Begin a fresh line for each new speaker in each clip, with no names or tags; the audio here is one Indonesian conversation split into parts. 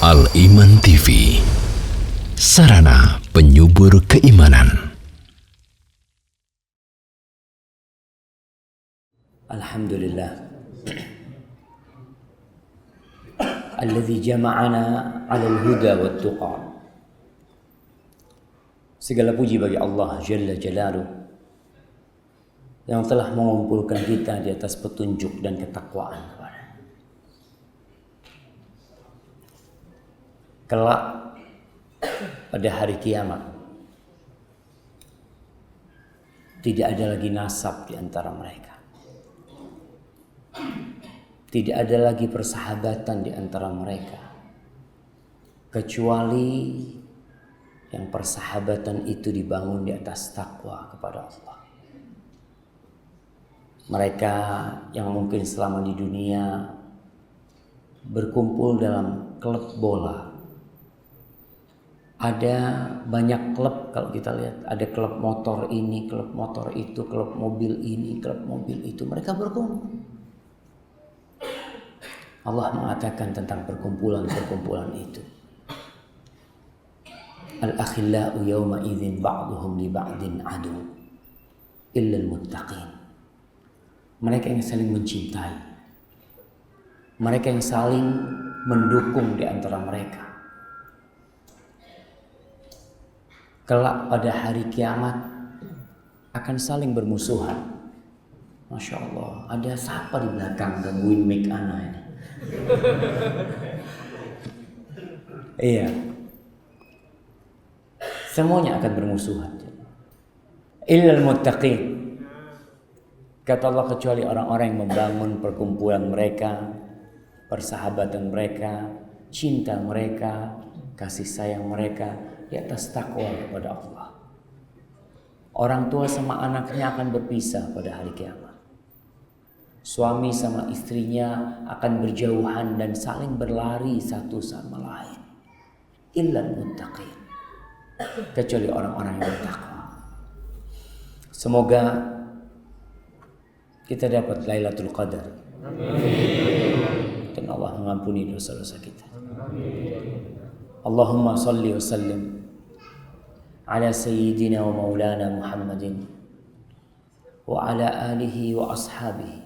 Al-Iman TV, sarana penyubur keimanan.
Alhamdulillah alladzi jama'ana 'alal huda wat tuqa. Segala puji bagi Allah Jalla Jalaluh yang telah mengumpulkan kita di atas petunjuk dan ketakwaan. Kelak pada hari kiamat tidak ada lagi nasab di antara mereka. Tidak ada lagi persahabatan di antara mereka, kecuali yang persahabatan itu dibangun di atas takwa kepada Allah. Mereka yang mungkin selama di dunia berkumpul dalam klub bola. Ada banyak klub kalau kita lihat, ada klub motor ini, klub motor itu, klub mobil ini, klub mobil itu. Mereka berkumpul. Allah mengatakan tentang perkumpulan-perkumpulan itu. Al-akhillau yawma idzin ba'duhum li ba'din adu illa al-muttaqin. Mereka yang saling mencintai. Mereka yang saling mendukung di antara mereka. Kelak pada hari kiamat akan saling bermusuhan. Masya Allah, ada siapa di belakang gangguin mic ana ini? Iya. Semuanya akan bermusuhan. Illal muttaqin. Kata Allah, kecuali orang-orang yang membangun perkumpulan mereka, persahabatan mereka, cinta mereka, kasih sayang mereka di atas takwa kepada Allah. Orang tua sama anaknya akan berpisah pada hari kiamat. Suami sama istrinya akan berjauhan dan saling berlari satu sama lain. Illal muttaqin. Kecuali orang-orang yang bertakwa. Semoga kita dapat Lailatul Qadar. Amin. Dan Allah mengampuni dosa-dosa kita. Amin. Allahumma salli wa sallim ala sayyidina wa maulana Muhammadin wa ala alihi wa ashabihi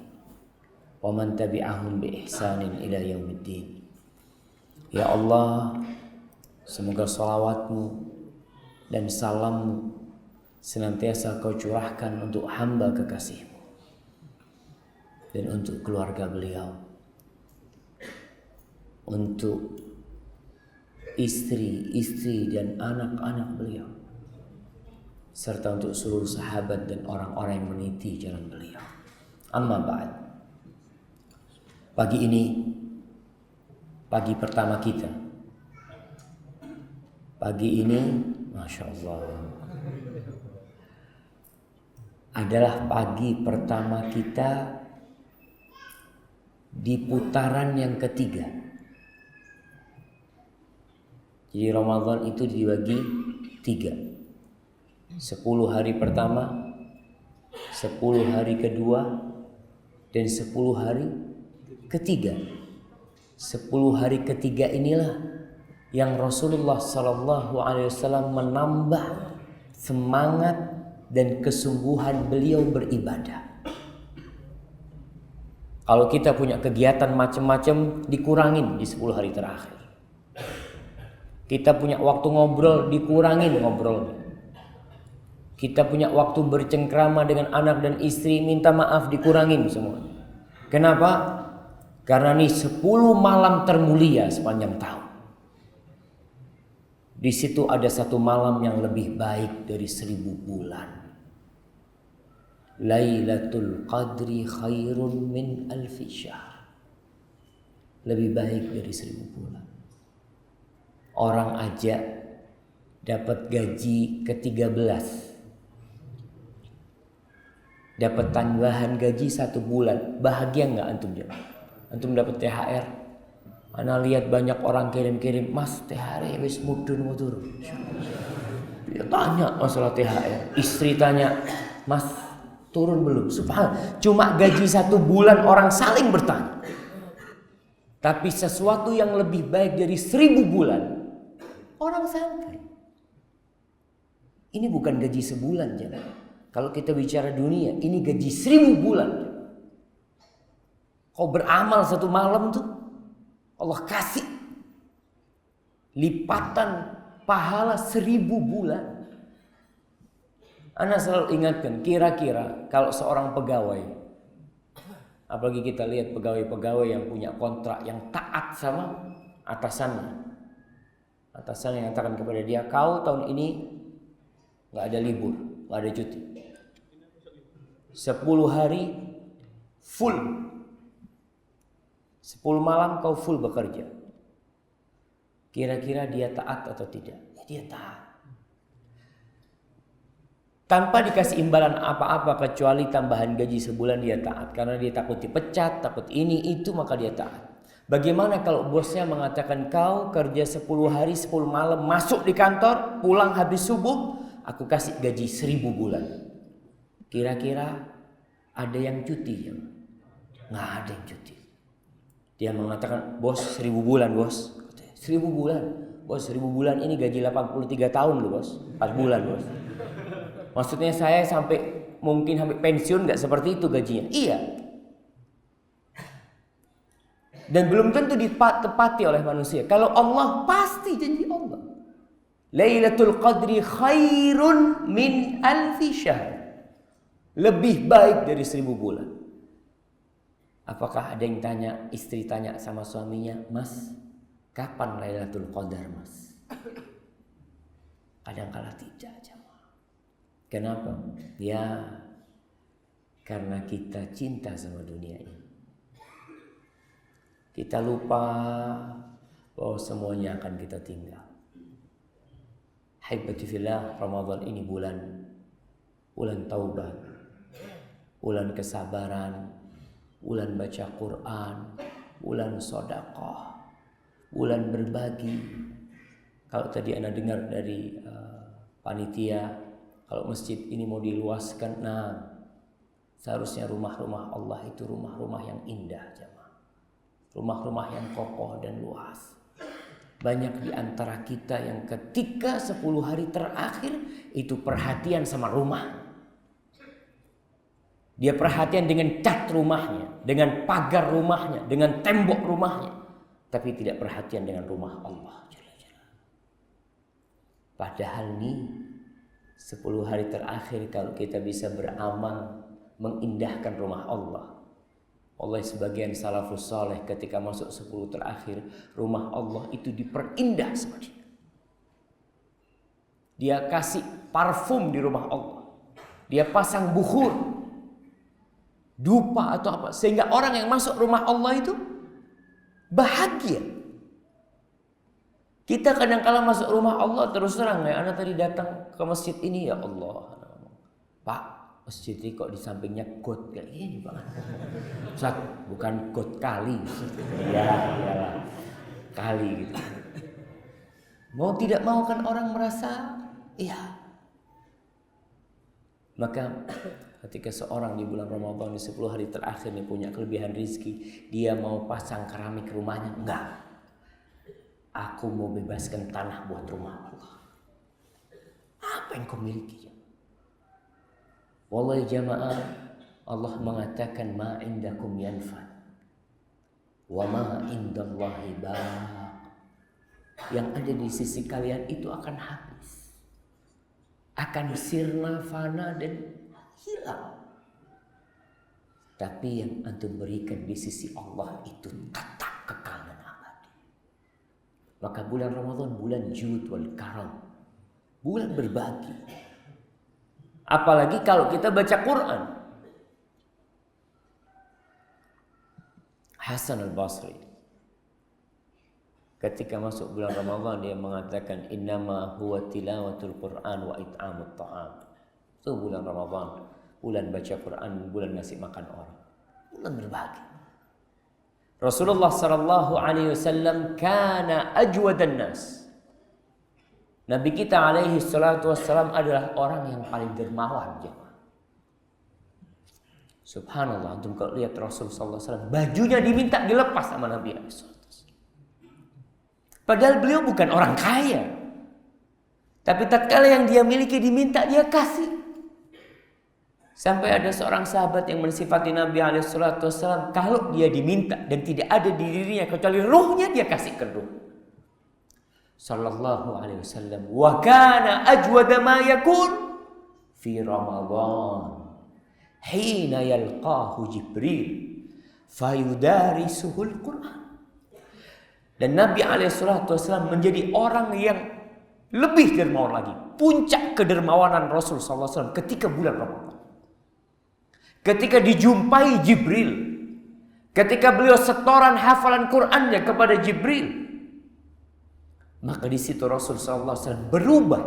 wa man tabi'ahum bi ihsanin ila yaumiddin. Ya Allah, semoga salawatmu dan salammu senantiasa kau curahkan untuk hamba kekasihmu dan untuk keluarga beliau, untuk istri dan anak-anak beliau, serta untuk seluruh sahabat dan orang-orang yang meniti jalan beliau. Amma ba'd. Pagi ini, pagi pertama kita. Pagi ini, Masya Allah, adalah pagi pertama kita di putaran yang ketiga. Jadi Ramadan itu dibagi 3. 10 hari pertama, 10 hari kedua, dan 10 hari ketiga. 10 hari ketiga inilah yang Rasulullah SAW menambah semangat dan kesungguhan beliau beribadah. Kalau kita punya kegiatan macam-macam, dikurangin di 10 hari terakhir. Kita punya waktu ngobrol, dikurangin ngobrolnya. Kita punya waktu bercengkrama dengan anak dan istri, minta maaf, dikurangin semua. Kenapa? Karena ini 10 malam termulia sepanjang tahun. Di situ ada satu malam yang lebih baik dari 1000 bulan. Lailatul Qadri khairun min alfi syahr. Lebih baik dari 1000 bulan. Orang aja dapat gaji ke-13, dapat tambahan gaji 1 bulan, bahagia nggak antum jawab? Antum dapat THR? Ana lihat banyak orang kirim-kirim, Mas THR wis mudun. Dia tanya masalah THR, istri tanya, Mas turun belum? Subhanallah, cuma gaji 1 bulan orang saling bertanya. Tapi sesuatu yang lebih baik dari 1000 bulan, orang sangka. Ini bukan gaji sebulan, jemaah. Kalau kita bicara dunia, ini gaji 1000 bulan. Kau beramal satu malam tuh, Allah kasih lipatan pahala 1000 bulan. Ana selalu ingatkan, kira-kira kalau seorang pegawai, apalagi kita lihat pegawai-pegawai yang punya kontrak, yang taat sama atasannya. Atasannya yang mengatakan kepada dia, kau tahun ini nggak ada libur, nggak ada cuti. 10 hari full. 10 malam kau full bekerja. Kira-kira dia taat atau tidak? Ya, dia taat. Tanpa dikasih imbalan apa-apa kecuali tambahan gaji sebulan, dia taat. Karena dia takut dipecat, takut ini itu, maka dia taat. Bagaimana kalau bosnya mengatakan kau kerja 10 hari 10 malam, masuk di kantor, pulang habis subuh, aku kasih gaji 1000 bulan. Kira-kira ada yang cuti? Nggak ada yang cuti. Dia mengatakan, bos 1000 bulan bos. 1000 bulan? Bos 1000 bulan ini gaji 83 tahun loh bos. 4 bulan bos. Maksudnya saya mungkin sampai pensiun nggak seperti itu gajinya. Iya. Dan belum tentu ditepati oleh manusia. Kalau Allah pasti janji Allah. Lailatul Qadri khairun min alfi syahr. Lebih baik dari 1000 bulan. Apakah ada yang tanya, istri tanya sama suaminya, Mas, kapan Lailatul Qadar Mas? Kadang-kala tidak. Kenapa? Ya, karena kita cinta sama dunia ini. Kita lupa bahwa semuanya akan kita tinggal. Haibati fillah, Ramadan ini bulan taubat, bulan kesabaran, bulan baca Quran, bulan sedekah, bulan berbagi. Kalau tadi Anda dengar dari panitia, kalau masjid ini mau diluaskan, nah seharusnya rumah-rumah Allah itu rumah-rumah yang indah, jemaah. Rumah-rumah yang kokoh dan luas. Banyak di antara kita yang ketika 10 hari terakhir itu perhatian sama rumah. Dia perhatian dengan cat rumahnya, dengan pagar rumahnya, dengan tembok rumahnya, tapi tidak perhatian dengan rumah Allah. Padahal nih 10 hari terakhir kalau kita bisa beramal mengindahkan rumah Allah. Oleh sebagian salafus saleh ketika masuk 10 terakhir, rumah Allah itu diperindah sama dia. Dia kasih parfum di rumah Allah. Dia pasang bukhur, dupa atau apa, sehingga orang yang masuk rumah Allah itu bahagia. Kita kadang-kala masuk rumah Allah, terus terang ya, anak tadi datang ke masjid ini, ya Allah, Pak, masjid ini kok di sampingnya got kayak gini Pak. Ustaz, bukan got kali. Ya, kali gitu. Mau tidak mau kan orang merasa, iya. Maka ketika seorang di bulan Ramadan di 10 hari terakhir ini punya kelebihan rizki, dia mau pasang keramik rumahnya, enggak. Aku mau bebaskan tanah buat rumah Allah. Apa yang kau miliki? Wallahi jamaah, Allah mengatakan ma indakum yanfad wa ma indallahi baq. Yang ada di sisi kalian itu akan habis, akan sirna, fana dan hilang. Tapi yang antum berikan di sisi Allah itu tetap kekal dan abadi. Maka bulan Ramadan bulan jud wal karam, bulan berbagi. Apalagi kalau kita baca Quran. Hasan al-Basri ketika masuk bulan Ramadan dia mengatakan innama huwa tilawatul Quran wa it'amut ta'am. Itu bulan Ramadan, bulan baca Quran, bulan ngasih makan orang, bulan berbagi. Rasulullah sallallahu alaihi wasallam kana ajwadan nas. Nabi kita alaihi salatu wassalam adalah orang yang paling dermawan. Subhanallah, antum kalau lihat Rasul sallallahu alaihi wasallam, bajunya diminta dilepas sama Nabi alaihi salatu. Padahal beliau bukan orang kaya. Tapi tatkala yang dia miliki diminta, dia kasih. Sampai ada seorang sahabat yang mensifati Nabi SAW, kalau dia diminta dan tidak ada di dirinya kecuali ruhnya, dia kasihkan ruh. Sallallahu alaihi wasallam. Wa kana ajwada ma yakun fi Ramadan hina yalqahu Jibril fayudarisuhul Quran. Dan Nabi SAW menjadi orang yang lebih dermawan lagi. Puncak kedermawanan Rasul SAW ketika bulan Ramadan. Ketika dijumpai Jibril, ketika beliau setoran hafalan Qurannya kepada Jibril, maka di situ Rasul sallallahu alaihi wasallam berubah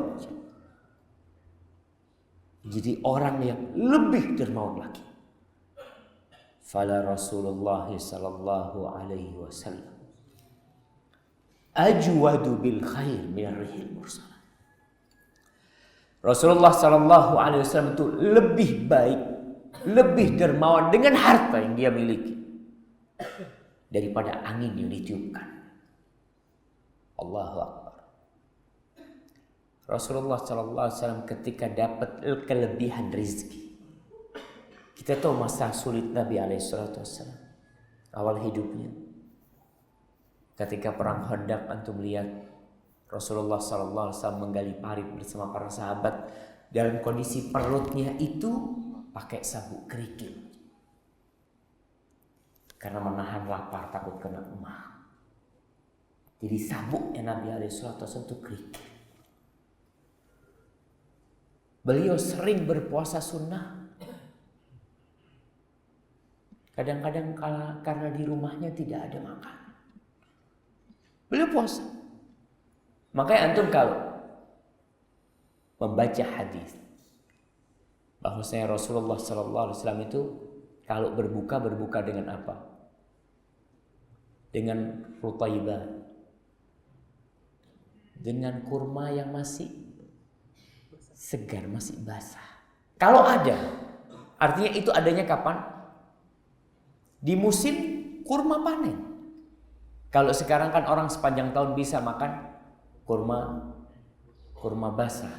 jadi orang yang lebih dermawan lagi. Fala Rasulullah sallallahu alaihi wasallam ajwadu bil khair min ar-rihil mursalah. Rasulullah sallallahu alaihi wasallam itu lebih baik, lebih dermawan dengan harta yang dia miliki daripada angin yang ditiupkan. Allahu Akbar. Rasulullah SAW ketika dapat kelebihan rezeki, kita tahu masa sulit Nabi SAW awal hidupnya. Ketika perang Khandaq, antum lihat Rasulullah SAW menggali parit bersama para sahabat dalam kondisi perutnya itu pakai sabuk kerikil karena menahan lapar takut kena emah. Jadi sabuknya Nabi SAW itu kerikil. Beliau sering berpuasa sunnah. Kadang-kadang karena di rumahnya tidak ada makan, beliau puasa. Makanya antum kalau membaca hadis bahwasanya Rasulullah SAW itu kalau berbuka dengan apa? Dengan rutaibah, dengan kurma yang masih segar, masih basah. Kalau ada, artinya itu adanya kapan? Di musim kurma panen. Kalau sekarang kan orang sepanjang tahun bisa makan kurma basah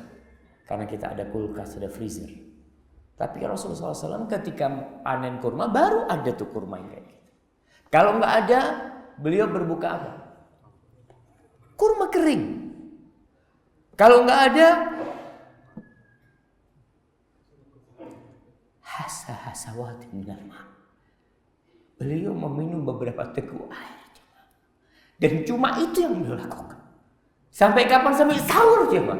karena kita ada kulkas, ada freezer. Tapi Rasulullah SAW ketika panen kurma baru ada tuh kurma yang kayak gitu. Kalau nggak ada, beliau berbuka apa? Kurma kering. Kalau nggak ada, hasawat minal ma. Beliau meminum beberapa teguk air. Dan cuma itu yang beliau lakukan. Sampai kapan? Sampai sahur coba.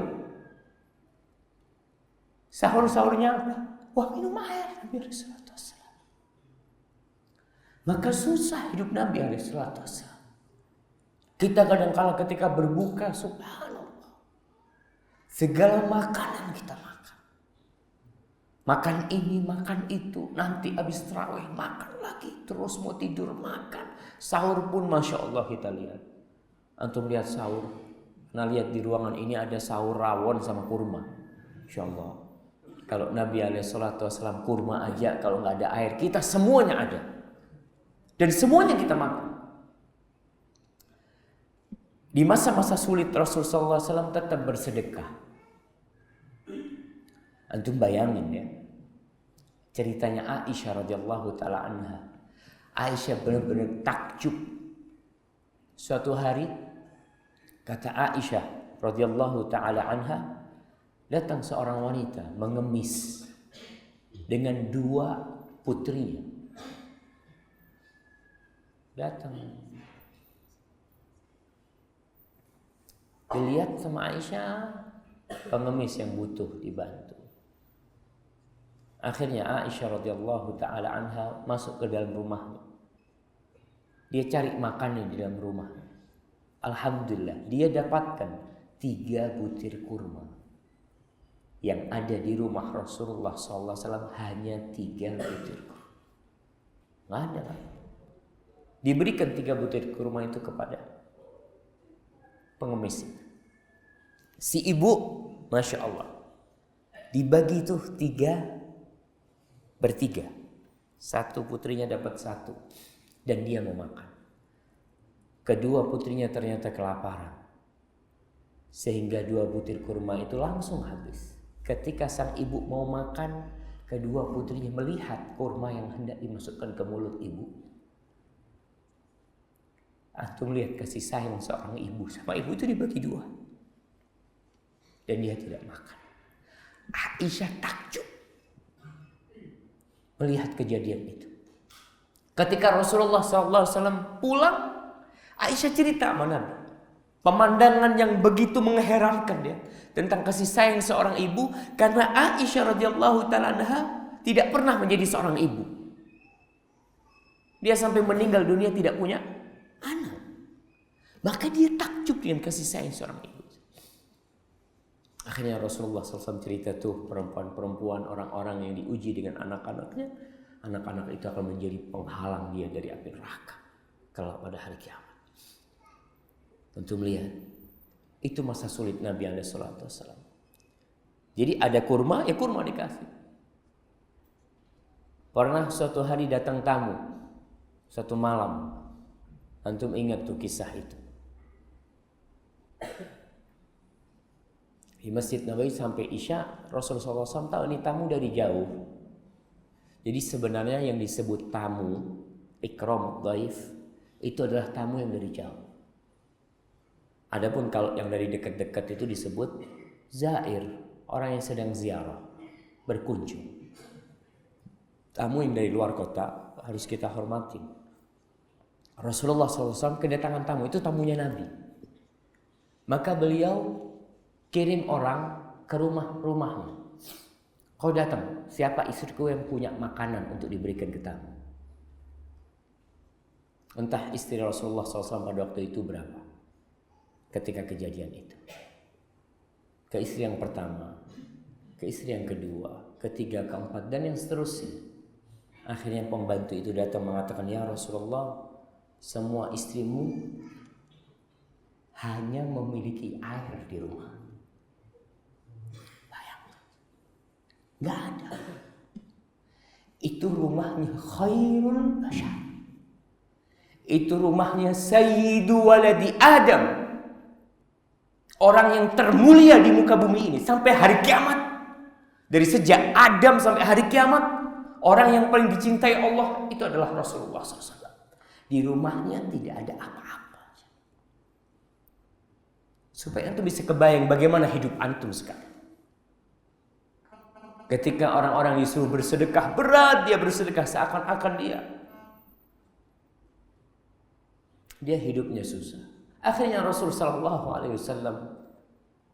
Sahur-sahurnya apa? Wah, minum air Nabi SAW. Maka susah hidup Nabi SAW. Kita kadang-kala ketika berbuka, subhanallah, segala makanan kita makan. Makan ini, makan itu. Nanti habis tarawih makan lagi. Terus mau tidur makan. Sahur pun Masya Allah kita lihat. Antum lihat sahur. Nah lihat di ruangan ini ada sahur rawon sama kurma. Insya Allah. Kalau Nabi SAW kurma aja, kalau nggak ada air, kita semuanya ada. Dan semuanya kita makan. Di masa-masa sulit Rasulullah SAW tetap bersedekah. Antum bayangin ya, ceritanya Aisyah radhiyallahu taala anha. Aisyah benar-benar takjub. Suatu hari kata Aisyah radhiyallahu taala anha, datang seorang wanita mengemis dengan dua putrinya. Datang. Dilihat sama Aisyah, pengemis yang butuh dibantu. Akhirnya Aisyah radhiyallahu taala anha masuk ke dalam rumahnya. Dia cari makannya di dalam rumah. Alhamdulillah, dia dapatkan 3 butir kurma. Yang ada di rumah Rasulullah SAW hanya 3 butir kurma. Nggak ada kan? Diberikan 3 butir kurma itu kepada pengemis. Si ibu, Masya Allah, dibagi itu 3 bertiga. 1 putrinya dapat 1 dan dia mau makan. Kedua putrinya ternyata kelaparan, sehingga 2 butir kurma itu langsung habis. Ketika sang ibu mau makan, kedua putrinya melihat kurma yang hendak dimasukkan ke mulut ibu. Antum lihat kasih sayang seorang ibu sama ibu itu dibagi 2, dan dia tidak makan. Aisyah takjub melihat kejadian itu. Ketika Rasulullah SAW pulang, Aisyah cerita sama Nabi pemandangan yang begitu mengherankan dia tentang kasih sayang seorang ibu, karena Aisyah radhiyallahu taala anha tidak pernah menjadi seorang ibu. Dia sampai meninggal dunia tidak punya anak. Maka dia takjub dengan kasih sayang seorang ibu. Akhirnya Rasulullah SAW cerita tuh perempuan-perempuan, orang-orang yang diuji dengan anak-anaknya. Anak-anak itu akan menjadi penghalang dia dari api neraka kelak pada hari kiamat. Untuk melihat itu masa sulit Nabi SAW. Jadi ada kurma, ya kurma dikasih. Pernah suatu hari datang tamu, satu malam. Antum ingat tuh kisah itu. Di Masjid Nabawi sampai Isya, Rasulullah SAW tahu ini tamu dari jauh. Jadi sebenarnya yang disebut tamu, ikram dhaif, itu adalah tamu yang dari jauh. Adapun kalau yang dari dekat-dekat itu disebut zair, orang yang sedang ziarah, berkunjung. Tamu yang dari luar kota harus kita hormati. Rasulullah SAW kedatangan tamu, itu tamunya Nabi. Maka beliau kirim orang ke rumahnya. Kau datang, siapa istriku yang punya makanan untuk diberikan ke tamu? Entah istri Rasulullah SAW pada waktu itu berapa ketika kejadian itu. Ke istri yang pertama, ke istri yang kedua, ketiga, keempat, dan yang seterusnya. Akhirnya pembantu itu datang mengatakan, ya Rasulullah, semua istrimu hanya memiliki air di rumah. Bayangkan, gak ada. Itu rumahnya khairul bashar. Itu rumahnya sayyidu waladi Adam. Orang yang termulia di muka bumi ini sampai hari kiamat. Dari sejak Adam sampai hari kiamat, orang yang paling dicintai Allah itu adalah Rasulullah SAW. Di rumahnya tidak ada apa-apa. Supaya antum bisa kebayang bagaimana hidup antum sekarang. Ketika orang-orang disuruh bersedekah, berat dia bersedekah, seakan-akan dia hidupnya susah. Akhirnya Rasul sallallahu alaihi wasallam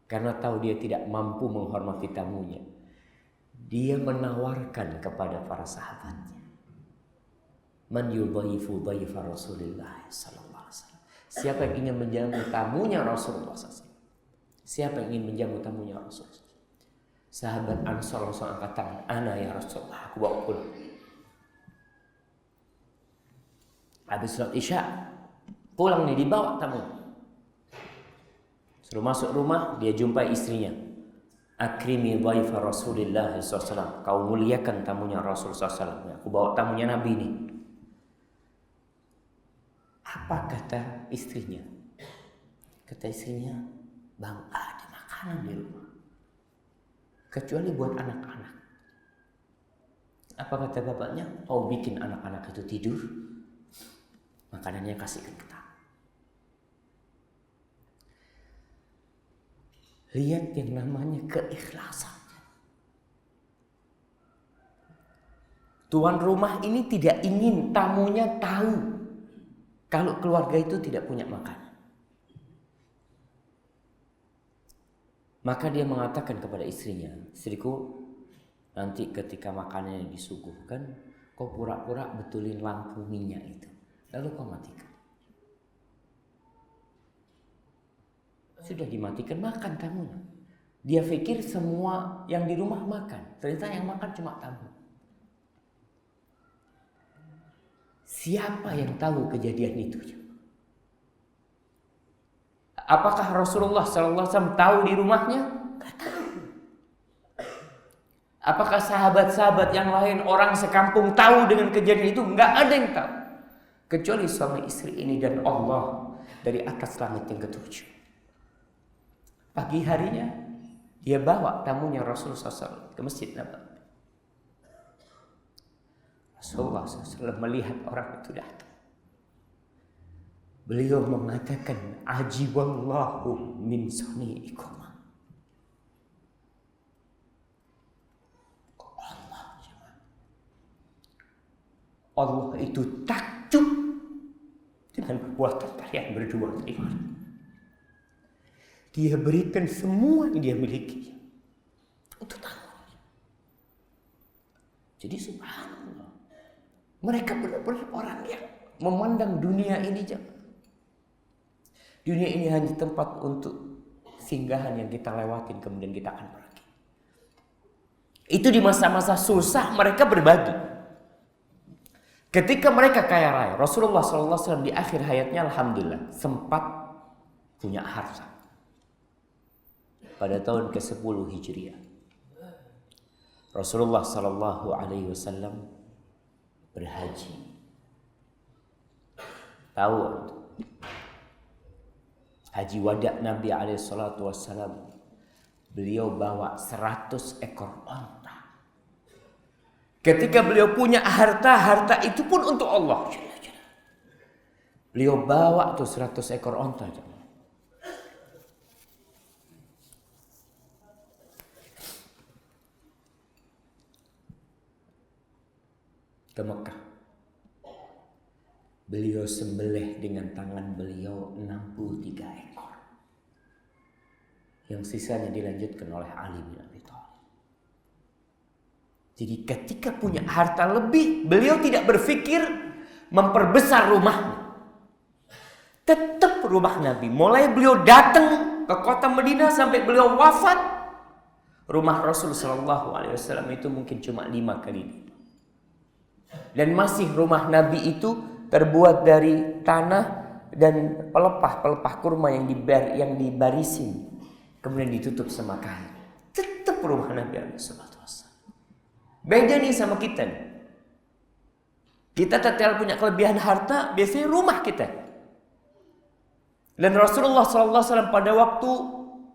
karena tahu dia tidak mampu menghormati tamunya, dia menawarkan kepada para sahabatnya, man yudhaifu dhaifa Rasulillah sallallahu alaihi wasallam. Siapa yang ingin menjamu tamunya Rasulullah SAW? Siapa yang ingin menjamu tamunya Rasulullah SAW? Sahabat Ansar langsung angkat tangan, ana ya Rasulullah, aku bawa pulang. Habis salat Isya, pulang nih, dibawa tamu. Suruh masuk rumah, dia jumpai istrinya. Akrimi dhaifa Rasulillah SAW. Kau muliakan tamunya Rasul SAW. Aku bawa tamunya Nabi ini. Apa kata istrinya? Kata istrinya, bang, ada makanan di rumah, kecuali buat anak-anak. Apa kata bapaknya? Kau bikin anak-anak itu tidur, makanannya kasihkan ke tamu. Lihat yang namanya keikhlasan. Tuan rumah ini tidak ingin tamunya tahu kalau keluarga itu tidak punya makanan. Maka dia mengatakan kepada istrinya, istriku, nanti ketika makanannya disuguhkan, kau pura-pura betulin lampu minyak itu, lalu kau matikan. Sudah dimatikan, makan tamunya. Dia pikir semua yang di rumah makan, ternyata yang makan cuma tamu. Siapa yang tahu kejadian itu? Apakah Rasulullah SAW tahu di rumahnya? Tidak tahu. Apakah sahabat-sahabat yang lain, orang sekampung tahu dengan kejadian itu? Enggak ada yang tahu. kecuali suami istri ini dan Allah dari atas langit yang ketujuh. Pagi harinya dia bawa tamunya Rasulullah SAW ke Masjid Nabawi. Rasulullah SAW melihat orang itu datang. Beliau mengatakan, ajiballahu min sani'ikum. Allah itu takjub dengan perbuatan kalian berdua. Dia berikan semua yang dia miliki untuk tamu. Jadi subhanallah, mereka benar-benar orang yang memandang dunia ini dunia ini hanya tempat untuk singgahan yang kita lewatin kemudian kita akan pergi. Itu di masa-masa susah mereka berbagi. Ketika mereka kaya raya, Rasulullah SAW di akhir hayatnya alhamdulillah sempat punya harta. Pada tahun ke-10 Hijriah, Rasulullah SAW berhaji. Tahu haji wada Nabi SAW, beliau bawa 100 ekor onta. Ketika beliau punya harta itu pun untuk Allah. Beliau bawa tuh 100 ekor onta. Ke Mekah. Beliau sembelih dengan tangan beliau 63 ekor. Yang sisanya dilanjutkan oleh Ali bin Abi Thalib. Jadi ketika punya harta lebih, beliau tidak berpikir memperbesar rumahnya. Tetap rumah Nabi. Mulai beliau datang ke kota Madinah sampai beliau wafat, rumah Rasul SAW itu mungkin cuma 5 kali. Dan masih rumah Nabi itu terbuat dari tanah dan pelepah kurma yang dibarisin, kemudian ditutup sama kain. Tetap rumah Nabi SAW. Beda nih sama kita nih. Kita tatkala punya kelebihan harta, biasanya rumah kita. Dan Rasulullah SAW pada waktu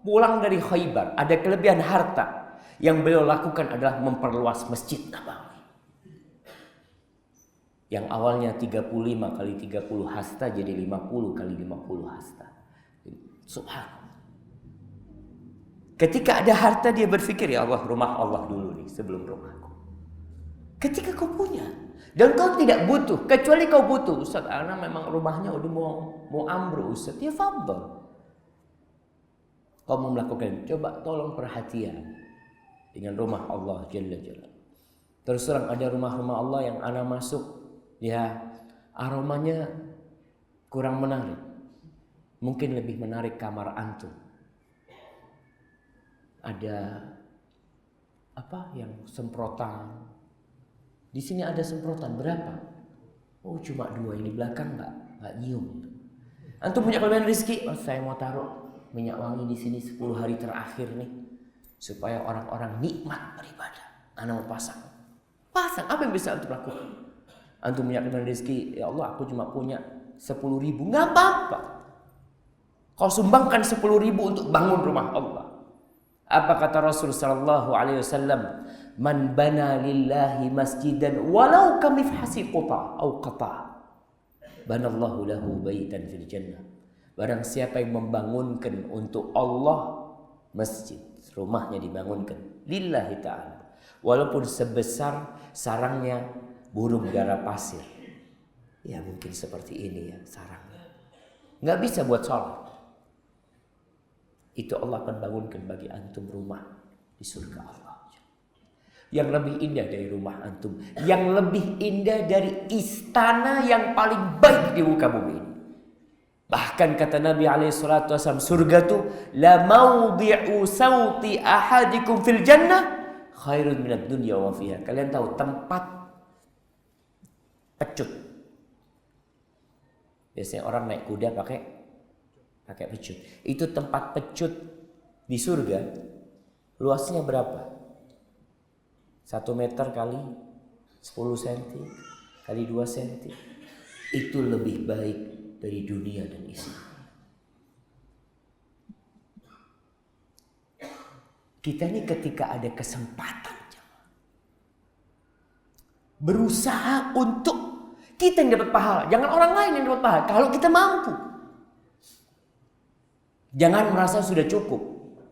pulang dari Khaybar, ada kelebihan harta. Yang beliau lakukan adalah memperluas Masjid Nabawi. Yang awalnya 35 kali 30 hasta jadi 50 kali 50 hasta. Subhanallah. Ketika ada harta dia berpikir, ya Allah, rumah Allah dulu nih sebelum rumahku. Ketika kau punya dan kau tidak butuh, kecuali kau butuh, Ustaz, karena memang rumahnya udah mau ambruk, Ustaz, ya fadhal. Kau mau melakukan, coba tolong perhatian dengan rumah Allah Jalla Jalla. Terus terang ada rumah-rumah Allah yang ana masuk, ya aromanya kurang menarik. Mungkin lebih menarik kamar antum. Ada apa yang semprotan. Di sini ada semprotan berapa? Oh cuma 2, ini belakang nggak nyium. Antum punya kelebihan rezeki, oh, saya mau taruh minyak wangi di sini 10 hari terakhir nih supaya orang-orang nikmat beribadah. Ana mau pasang. Apa yang bisa antum lakukan? Antum punya kelebihan rezeki, ya Allah aku cuma punya 10.000, nggak apa-apa. Kau sumbangkan 10.000 untuk bangun rumah Allah. Apa kata Rasul sallallahu alaihi wasallam? Man bana lillahi masjidan walau kamifhasi qata au qata banallahu lahu baitan fil jannah. Barang siapa yang membangunkan untuk Allah masjid, rumahnya dibangunkan lillahi ta'ala, walaupun sebesar sarangnya burung dara pasir. Ya mungkin seperti ini ya sarangnya. Nggak bisa buat sholat. Itu Allah akan bangunkan bagi antum rumah di surga Allah. Yang lebih indah dari rumah antum, yang lebih indah dari istana yang paling baik di muka bumi ini. Bahkan kata Nabi SAW, surga tuh la mawdi'u sawti ahadikum fil jannah khairun minad dunya wa fiha. Kalian tahu tempat pecut. Biasanya orang naik kuda pakai pecut. Itu tempat pecut di surga. Luasnya berapa? 1 meter kali 10 cm kali 2 cm. itu lebih baik dari dunia dan isinya. Kita ini ketika ada kesempatan berusaha untuk kita yang dapat pahala, jangan orang lain yang dapat pahala. Kalau kita mampu, jangan merasa sudah cukup.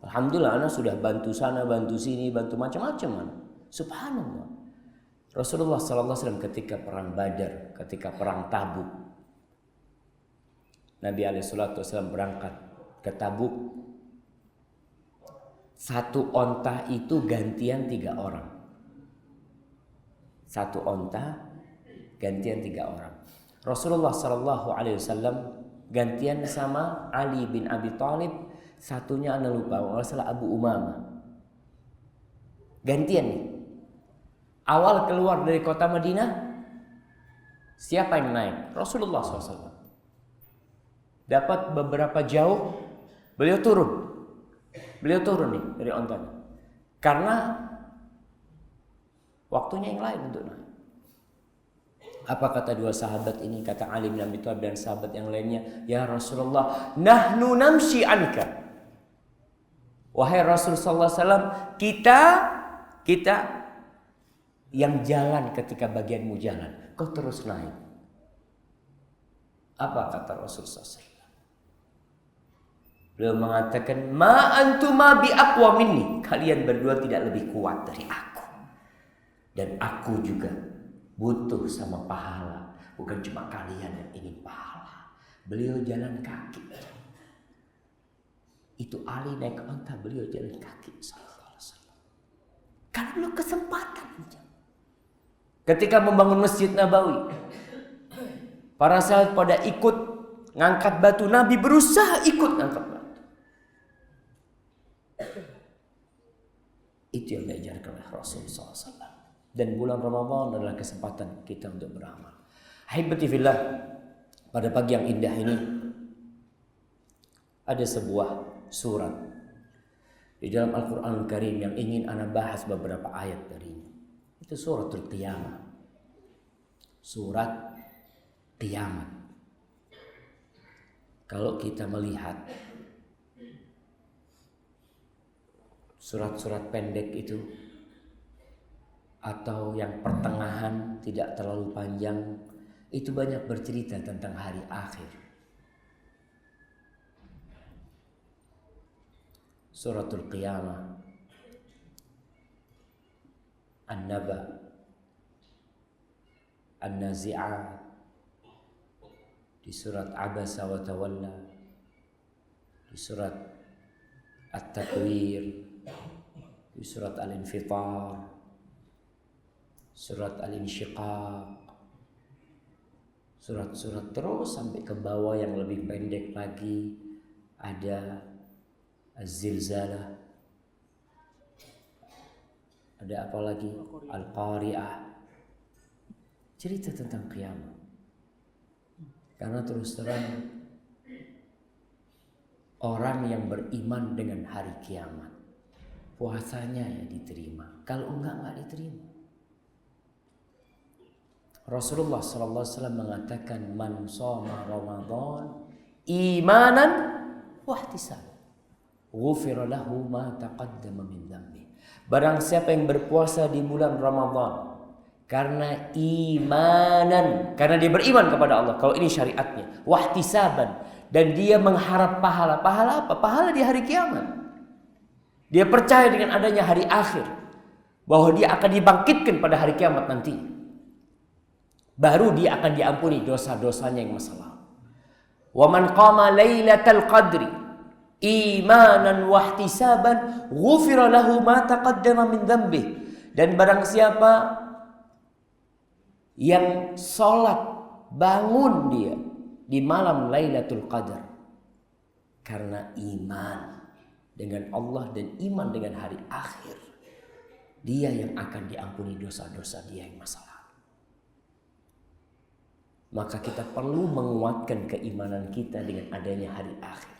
Alhamdulillah, anak sudah bantu sana, bantu sini, bantu macam-macam. Subhanallah. Rasulullah SAW ketika perang Badar, ketika perang Tabuk, Nabi SAW berangkat ke Tabuk. Satu onta itu gantian 3 orang. Satu onta gantian 3 orang. Rasulullah SAW gantian sama Ali bin Abi Thalib. Satunya anda lupa, masalah Abu Umamah. Gantian nih. Awal keluar dari kota Madinah, siapa yang naik? Rasulullah SAW. Dapat beberapa jauh, beliau turun. Beliau turun nih dari ontanya. Karena waktunya yang lain untuk naik. Apa kata 2 sahabat ini? Kata Ali bin Abi Thalib dan sahabat yang lainnya, ya Rasulullah, nahnu namshi anka. Wahai Rasulullah SAW, kita yang jalan ketika bagianmu jalan, kau terus naik. Apa kata Rasulullah SAW? Beliau mengatakan, ma antuma bi aqwa minni. Kalian berdua tidak lebih kuat dari aku. Dan aku juga butuh sama pahala. Bukan cuma kalian yang ingin pahala. Beliau jalan kaki. Itu Ali naik onta, beliau jalan kaki. Kalau beliau kesempatan. Ketika membangun Masjid Nabawi, para sahabat pada ikut ngangkat batu. Nabi berusaha ikut ngangkat batu. Itu yang diajarkan oleh Rasulullah SAW. Dan bulan Ramadan adalah kesempatan kita untuk beramal. Ahibati fillah, pada pagi yang indah ini ada sebuah surat di dalam Al-Quran Karim yang ingin ana bahas beberapa ayat darinya. Itu suratul Qiyamah. Surat Kiamat. Kalau kita melihat surat-surat pendek itu, atau yang pertengahan tidak terlalu panjang, itu banyak bercerita tentang hari akhir. Suratul Qiyamah, An-Naba, An-Nazi'at, di surat Abasa wa Tawalla, di surat At-Takwir, di surat Al-Infitar, surat Al-Insyiqaq, surat-surat terus sampai ke bawah yang lebih pendek lagi ada Az-Zilzalah, ada apa lagi? Al-Qari'ah. Cerita tentang kiamat. Karena terus terang orang yang beriman dengan hari kiamat, puasanya ya diterima. Kalau enggak diterima. Rasulullah SAW mengatakan, man shoma Ramadan imanan wahtisaban, ghufira lahu ma taqaddama min dhanbi. Barang siapa yang berpuasa di bulan Ramadan karena imanan, karena dia beriman kepada Allah, kalau ini syariatnya, wahtisaban, dan dia mengharap pahala. Pahala apa? Pahala di hari kiamat. Dia percaya dengan adanya hari akhir, bahwa dia akan dibangkitkan pada hari kiamat nanti. Baru dia akan diampuni dosa-dosanya yang masa lalu. Wa man qama lailatal qadri imanan wahtisaban ghufira lahu ma taqaddama min dhanbi. Dan barang siapa yang sholat, bangun dia di malam Lailatul Qadar karena iman dengan Allah dan iman dengan hari akhir, dia yang akan diampuni dosa-dosa dia yang masa lalu. Maka kita perlu menguatkan keimanan kita dengan adanya hari akhir,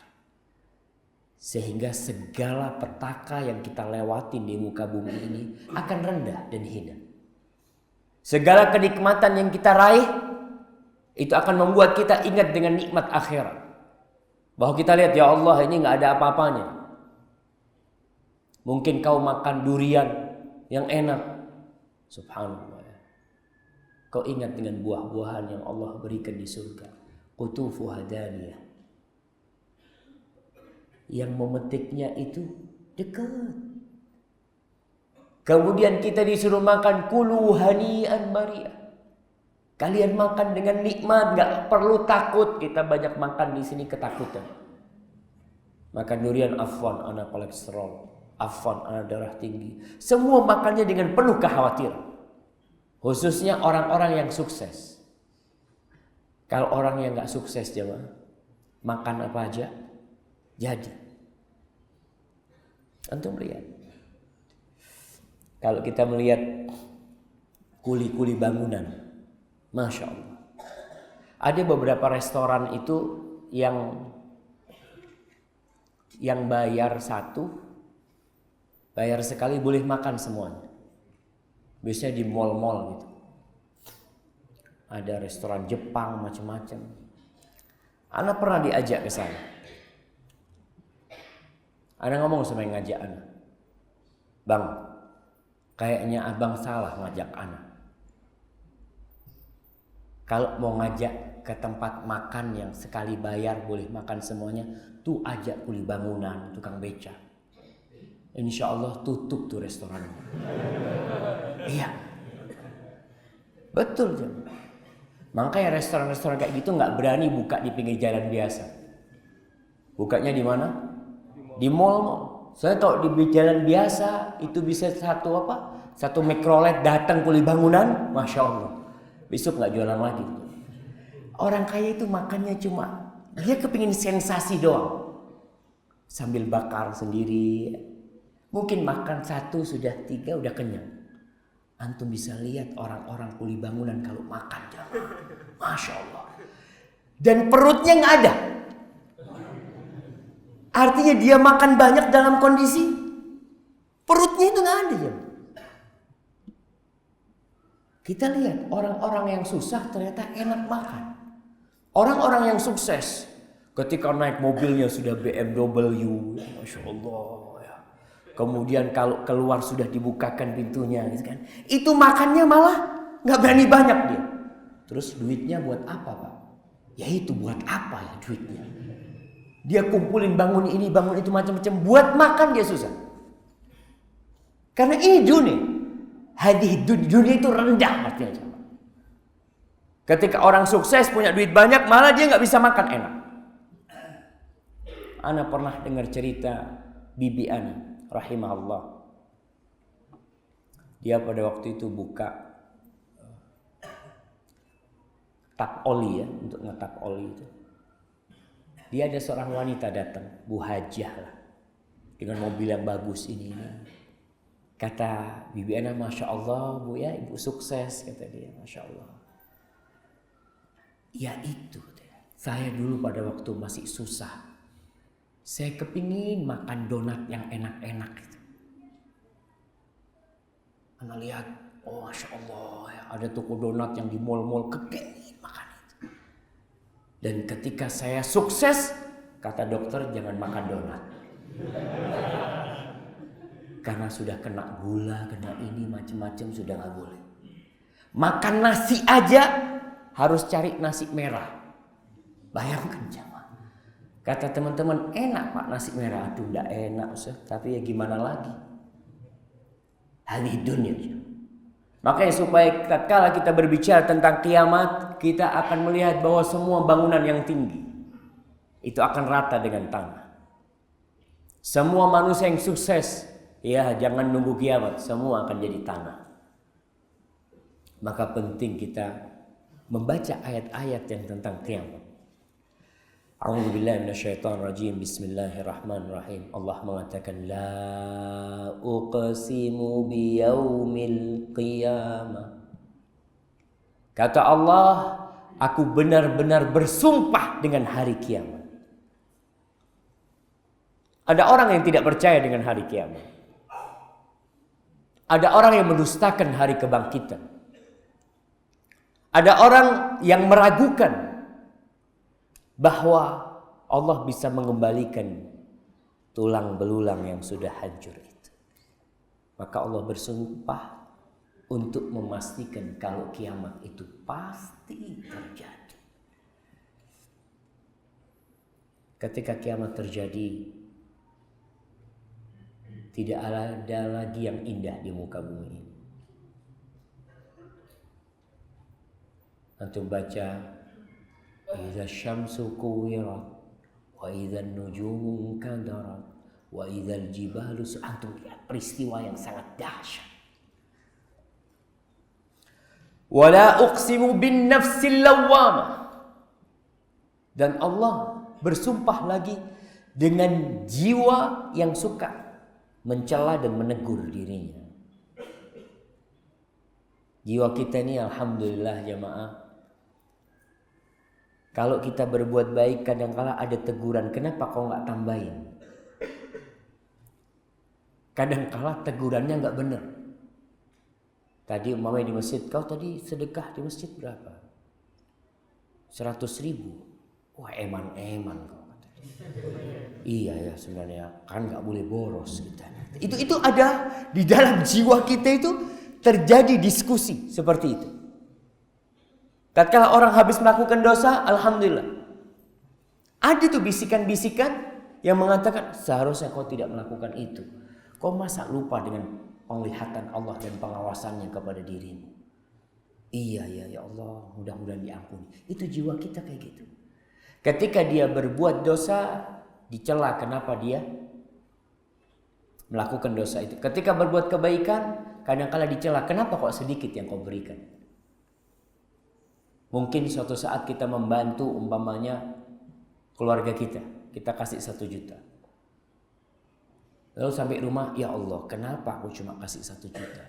sehingga segala petaka yang kita lewatin di muka bumi ini akan rendah dan hina. Segala kenikmatan yang kita raih Itu akan membuat kita ingat dengan nikmat akhirat. Bahwa kita lihat, ya Allah, ini nggak ada apa-apanya. Mungkin kau makan durian yang enak, subhanallah. Kau ingat dengan buah-buahan yang Allah berikan di surga, qutufuha daniyah. Yang memetiknya itu dekat. Kemudian kita disuruh makan kulu hani'an mari'ah. Kalian makan dengan nikmat, nggak perlu takut. Kita banyak makan di sini ketakutan. Makan durian, afwan, ana kolesterol, afwan, ana darah tinggi. Semua makannya dengan penuh kekhawatiran. Khususnya orang-orang yang sukses. Kalau orang yang nggak sukses, jemaah, makan apa aja jadi. Antum lihat. Kalau kita melihat kuli-kuli bangunan, Masya Allah. Ada beberapa restoran itu yang bayar sekali boleh makan semuanya. Biasanya di mall-mall gitu. Ada restoran Jepang macam-macam. Ana pernah diajak ke sana. Ana ngomong sama yang ngajak Ana, Bang, kayaknya abang salah ngajak Ana. Kalau mau ngajak ke tempat makan yang sekali bayar boleh makan semuanya, tuh ajak kuli bangunan, tukang beca. Insya Allah tutup tuh restoran. Iya, betul jam. Makanya restoran-restoran kayak gitu nggak berani buka di pinggir jalan biasa. Bukanya di mana? Di mall. Saya tahu di jalan biasa itu bisa satu mikrolet datang kuli bangunan, Masya Allah. Besok nggak jualan lagi. Orang kaya itu makannya cuma dia kepingin sensasi doang. Sambil bakar sendiri. Mungkin makan 1 sudah 3 udah kenyang. Antum bisa lihat orang-orang kuli bangunan kalau makan, Masya Allah. Dan perutnya nggak ada. Artinya dia makan banyak dalam kondisi perutnya itu nggak ada ya. Kita lihat orang-orang yang susah ternyata enak makan. Orang-orang yang sukses ketika naik mobilnya sudah BMW, Masya Allah ya. Kemudian kalau keluar sudah dibukakan pintunya gitu kan. Itu makannya malah nggak berani banyak dia. Terus duitnya buat apa, Pak? Ya itu buat apa ya duitnya? Dia kumpulin bangun ini, bangun itu macam-macam. Buat makan dia susah. Karena ini dunia. Hadih dunia itu rendah artinya. Ketika orang sukses punya duit banyak, malah dia nggak bisa makan enak. Ana pernah dengar cerita Bibi Ana, rahimahullah. Dia pada waktu itu buka tap oli ya, untuk ngetap oli itu. Dia ada seorang wanita datang, Bu Hajah lah, dengan mobil yang bagus ini. Kata Bibi Ana, Masya Allah Bu ya, ibu sukses, kata dia, Masya Allah. Ya itu, saya dulu pada waktu masih susah, saya kepingin makan donat yang enak-enak gitu. Ana lihat, oh Masya Allah ya, ada toko donat yang di mall-mall, kepingin makan itu. Dan ketika saya sukses, kata dokter jangan makan donat. Karena sudah kena gula, kena ini macam-macam sudah nggak boleh. Makan nasi aja harus cari nasi merah. Bayangkan jamaah. Kata teman-teman, enak Pak nasi merah. Aduh enggak enak Ustaz, tapi ya gimana lagi. Hadih dunia. Makanya supaya tatkala kita berbicara tentang kiamat, kita akan melihat bahwa semua bangunan yang tinggi itu akan rata dengan tanah. Semua manusia yang sukses, ya jangan nunggu kiamat, semua akan jadi tanah. Maka penting kita membaca ayat-ayat yang tentang kiamat. A'udzubillahi minasyaitonirrajim. Bismillahirrahmanirrahim. Allah mengatakan la uqsimu biyaumil qiyamah. Kata Allah, aku benar-benar bersumpah dengan hari kiamat. Ada orang yang tidak percaya dengan hari kiamat. Ada orang yang mendustakan hari kebangkitan. Ada orang yang meragukan bahwa Allah bisa mengembalikan tulang belulang yang sudah hancur itu. Maka Allah bersumpah untuk memastikan kalau kiamat itu pasti terjadi. Ketika kiamat terjadi, tidak ada lagi yang indah di muka bumi ini. Antum baca, idza syamsu kuwirat wa idza nujumu kadarat wa idza jibalu antum lihat peristiwa yang sangat dahsyat. Wala uqsimu bin nafsil lawwamah. Dan Allah bersumpah lagi dengan jiwa yang suka mencela dan menegur dirinya. Jiwa kita ini alhamdulillah jamaah, kalau kita berbuat baik kadang-kala ada teguran, kenapa kau nggak tambahin? Kadang-kala tegurannya nggak benar. Tadi umpamanya di masjid, kau tadi sedekah di masjid berapa? 100.000. Wah eman-eman kau. Iya ya sebenarnya kan nggak boleh boros kita. Itu ada di dalam jiwa kita itu terjadi diskusi seperti itu. Tatkala orang habis melakukan dosa, alhamdulillah. Ada tuh bisikan-bisikan yang mengatakan seharusnya kau tidak melakukan itu. Kau masa lupa dengan penglihatan Allah dan pengawasannya kepada dirimu. Iya ya Allah, mudah-mudahan diampuni. Itu jiwa kita kayak gitu. Ketika dia berbuat dosa, dicela kenapa dia melakukan dosa itu. Ketika berbuat kebaikan, kadang-kala dicela kenapa kok sedikit yang kau berikan. Mungkin suatu saat kita membantu umpamanya keluarga kita kasih 1 juta. Lalu sampai rumah, ya Allah kenapa aku cuma kasih 1 juta?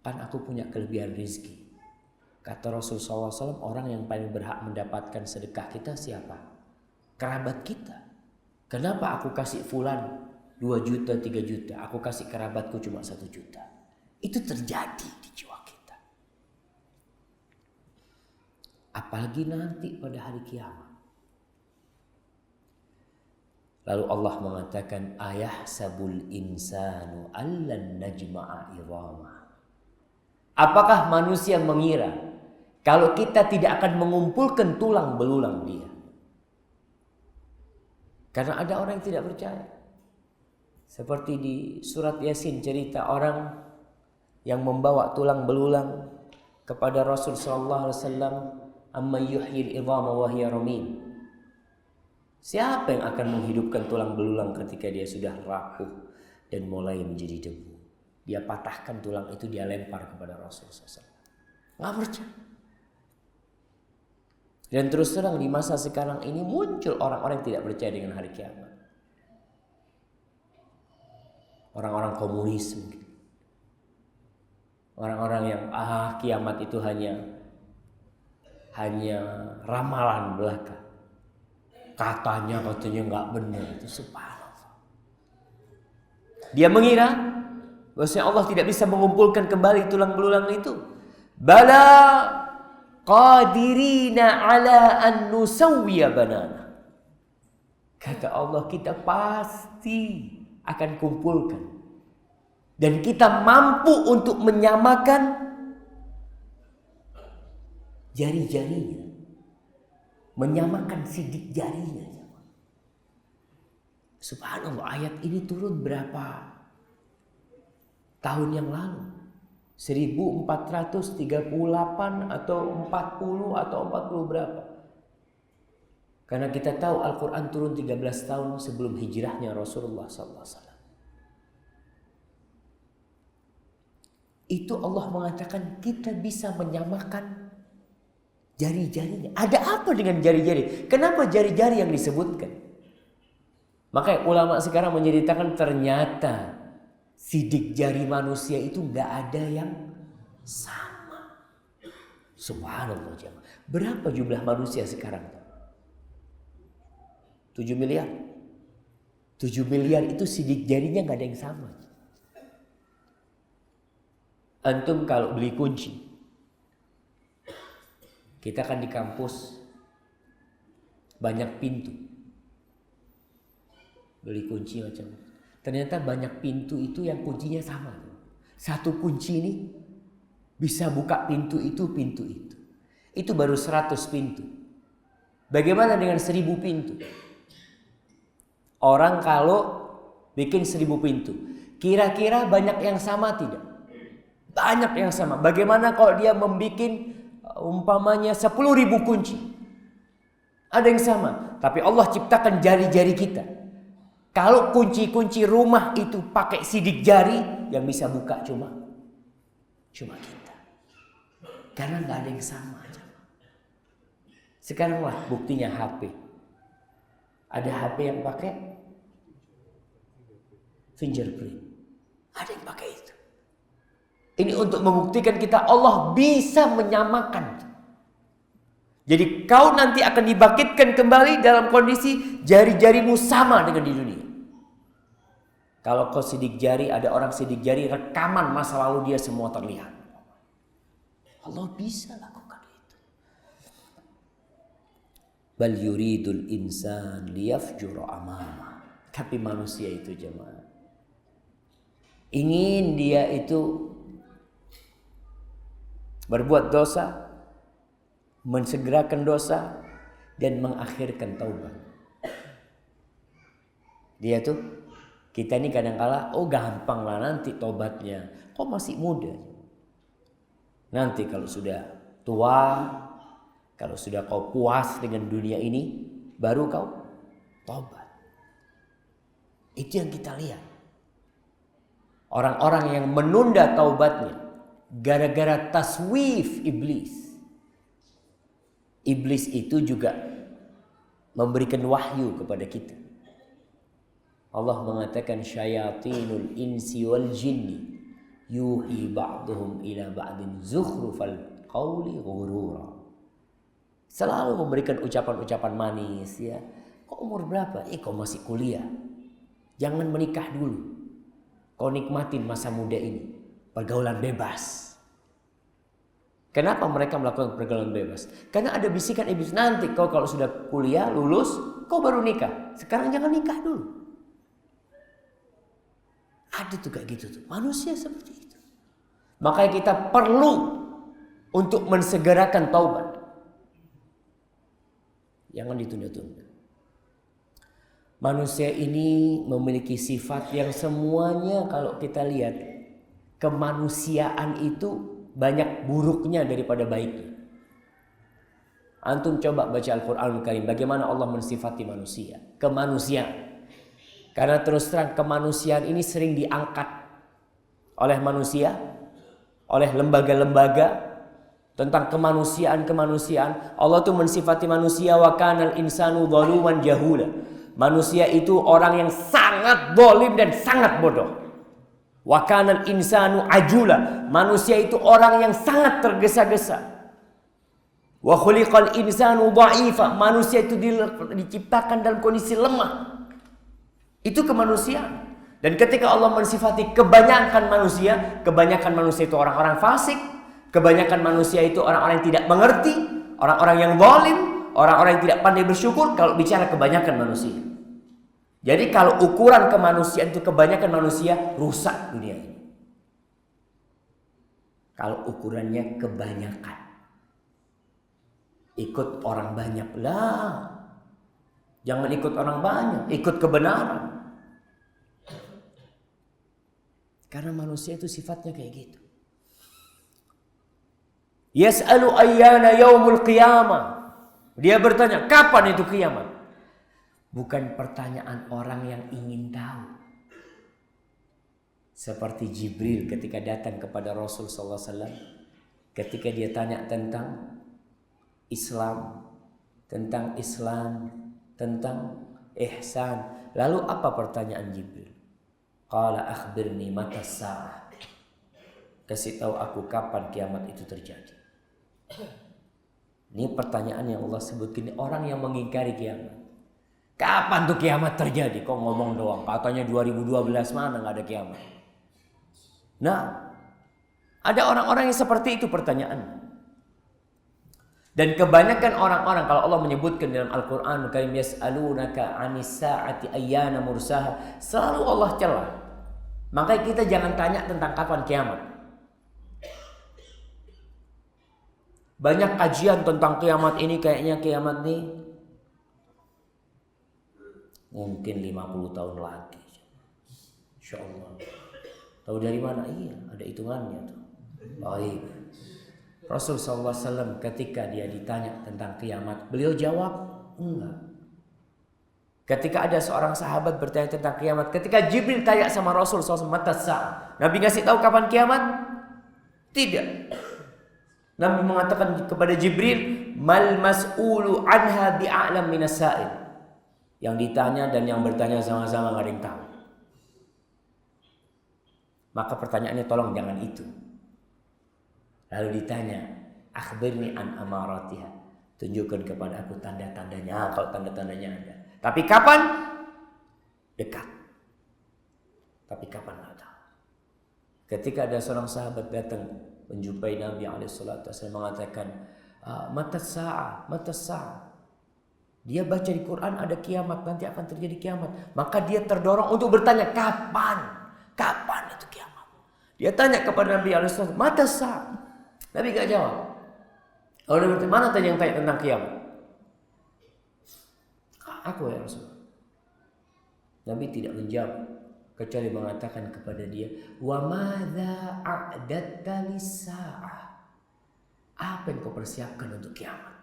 Kan aku punya kelebihan rezeki. Kata Rasulullah SAW, orang yang paling berhak mendapatkan sedekah kita siapa? Kerabat kita. Kenapa aku kasih fulan 2 juta, 3 juta? Aku kasih kerabatku cuma 1 juta. Itu terjadi di jiwa kita. Apalagi nanti pada hari kiamat. Lalu Allah mengatakan, ayahsabul insanu allan najma'a idhamah. Apakah manusia mengira kalau kita tidak akan mengumpulkan tulang belulang dia? Karena ada orang yang tidak percaya. Seperti di surat Yasin cerita orang yang membawa tulang belulang kepada Rasul sallallahu alaihi wasallam, amma yuhyil idhama wa hiya ramim. Siapa yang akan menghidupkan tulang belulang ketika dia sudah rapuh dan mulai menjadi debu? Dia patahkan tulang itu, dia lempar kepada Rasul sallallahu alaihi wasallam. Enggak percaya. Dan terus terang di masa sekarang ini muncul orang-orang yang tidak percaya dengan hari kiamat. Orang-orang komunis mungkin. Orang-orang yang kiamat itu hanya ramalan belaka. Katanya nggak benar, itu subhanallah. Dia mengira bahwasanya Allah tidak bisa mengumpulkan kembali tulang belulang itu. Bala qadirina ala an nusawwiya banana. Kata Allah, kita pasti akan kumpulkan. Dan kita mampu untuk menyamakan jari-jarinya. Menyamakan sidik jarinya. Subhanallah, ayat ini turun berapa tahun yang lalu? 1438 atau 40 atau 40 berapa? Karena kita tahu Al-Quran turun 13 tahun sebelum hijrahnya Rasulullah SAW. Itu Allah mengatakan kita bisa menyamakan jari-jarinya. Ada apa dengan jari-jari? Kenapa jari-jari yang disebutkan? Makanya ulama sekarang menceritakan ternyata sidik jari manusia itu gak ada yang sama. Subhanallah jemaah. Berapa jumlah manusia sekarang? 7 miliar. 7 miliar itu sidik jarinya gak ada yang sama. Antum kalau beli kunci, Kita kan di kampus banyak pintu. Beli kunci macam. Ternyata banyak pintu itu yang kuncinya sama. Satu kunci ini bisa buka pintu itu, pintu itu. Itu baru 100 pintu. Bagaimana dengan 1000 pintu? Orang kalau bikin 1000 pintu, kira-kira banyak yang sama tidak? Banyak yang sama. Bagaimana kalau dia membuat umpamanya 10.000 kunci? Ada yang sama. Tapi Allah ciptakan jari-jari kita. Kalau kunci-kunci rumah itu pakai sidik jari, yang bisa buka cuma kita. Karena nggak ada yang sama. Sekarang lah buktinya HP. Ada HP yang pakai fingerprint. Ada yang pakai itu. Ini untuk membuktikan kita Allah bisa menyamakan. Jadi kau nanti akan dibangkitkan kembali dalam kondisi jari-jarimu sama dengan di dunia. Kalau kau sidik jari, ada orang sidik jari rekaman masa lalu dia semua terlihat. Allah bisa lakukan itu. Bal yuridul insan liyafjura amama. Tapi manusia itu jemaah, ingin dia itu berbuat dosa, mensegerakan dosa, dan mengakhirkan taubat. Dia tuh, kita ini kadang-kala, oh gampang lah nanti taubatnya. Kok masih muda? Nanti kalau sudah tua, kalau sudah kau puas dengan dunia ini, baru kau taubat. Itu yang kita lihat. Orang-orang yang menunda taubatnya gara-gara taswif iblis. Iblis itu juga memberikan wahyu kepada kita. Allah mengatakan syayatinul insi wal jinni yuhi ba'duhum ila ba'din zukhrufal qawli ghurura. Selalu memberikan ucapan-ucapan manis ya. Kau umur berapa? Kau masih kuliah. Jangan menikah dulu. Kau nikmatin masa muda ini. Pergaulan bebas. Kenapa mereka melakukan pergaulan bebas? Karena ada bisikan iblis, nanti kau kalau sudah kuliah, lulus, kau baru nikah. Sekarang jangan nikah dulu. Ada tuh kayak gitu tuh. Manusia seperti itu. Makanya kita perlu untuk mensegerakan taubat. Jangan ditunda-tunda. Manusia ini memiliki sifat yang semuanya kalau kita lihat, kemanusiaan itu banyak buruknya daripada baiknya. Antum coba baca Al-Quranul Karim, bagaimana Allah mensifati manusia, kemanusiaan. Karena terus terang kemanusiaan ini sering diangkat oleh manusia, oleh lembaga-lembaga tentang kemanusiaan. Allah tuh mensifati manusia, wa kanal insanu zaluman jahula. Manusia itu orang yang sangat zalim dan sangat bodoh. Wa kanal insanu ajula. Manusia itu orang yang sangat tergesa-gesa. Wa khuliqal insanu dha'ifa. Manusia itu diciptakan dalam kondisi lemah. Itu kemanusiaan. Dan ketika Allah mensifati kebanyakan manusia itu orang-orang fasik, kebanyakan manusia itu orang-orang yang tidak mengerti, orang-orang yang zalim, orang-orang yang tidak pandai bersyukur kalau bicara kebanyakan manusia. Jadi kalau ukuran kemanusiaan itu kebanyakan manusia, rusak dunia ini. Kalau ukurannya kebanyakan, ikut orang banyak lah. Jangan ikut orang banyak, ikut kebenaran. Karena manusia itu sifatnya kayak gitu. Yas'alu ayyana yaumul qiyamah. Dia bertanya, kapan itu kiamat? Bukan pertanyaan orang yang ingin tahu. Seperti Jibril ketika datang kepada Rasul SAW. Ketika dia tanya tentang Islam, tentang ihsan. Lalu apa pertanyaan Jibril? Qala akhbirni mata sa'ah. Kasih tahu aku kapan kiamat itu terjadi. Ini pertanyaan yang Allah sebutkan, orang yang mengingkari kiamat. Kapan tuh kiamat terjadi? Kok ngomong doang? Katanya 2012 mana nggak ada kiamat. Nah, ada orang-orang yang seperti itu pertanyaan. Dan kebanyakan orang-orang kalau Allah menyebutkan dalam Al-Qur'an Karim yas'alunaka 'anis sa'ati ayyana mursaha, selalu Allah celah. Makanya kita jangan tanya tentang kapan kiamat. Banyak kajian tentang kiamat ini, kayaknya kiamat ini mungkin 50 tahun lagi. Insyaallah. Tahu dari mana? Iya, ada hitungannya tuh. Baik. Rasul SAW ketika dia ditanya tentang kiamat, beliau jawab enggak. Ketika ada seorang sahabat bertanya tentang kiamat, ketika Jibril tanya sama Rasul SAW, mata sa'ah, Nabi ngasih tahu kapan kiamat? Tidak. Nabi mengatakan kepada Jibril, mal mas'ulu anha bi'a'lam minas sa'il. Yang ditanya dan yang bertanya sama-sama nggak ada yang tahu. Maka pertanyaannya tolong jangan itu. Lalu ditanya, akhbirni an amaratiha. Tunjukkan kepada aku tanda-tandanya, kalau tanda-tandanya ada. Tapi kapan? Dekat. Tapi kapan nggak tahu. Ketika ada seorang sahabat datang menjumpai Nabi SAW mengatakan, mata sa'ah. Dia baca di Quran ada kiamat, nanti akan terjadi kiamat. Maka dia terdorong untuk bertanya, kapan? Kapan itu kiamat? Dia tanya kepada Nabi SAW, mata sa'ah. Nabi gak jawab. Kalau Nabi bertanya, mana tadi yang tanya tentang kiamat? Aku ya Rasul. Nabi tidak menjawab kecuali mengatakan kepada dia, wa madza a'datta lis-sa'ah. Apa yang kau persiapkan untuk kiamat?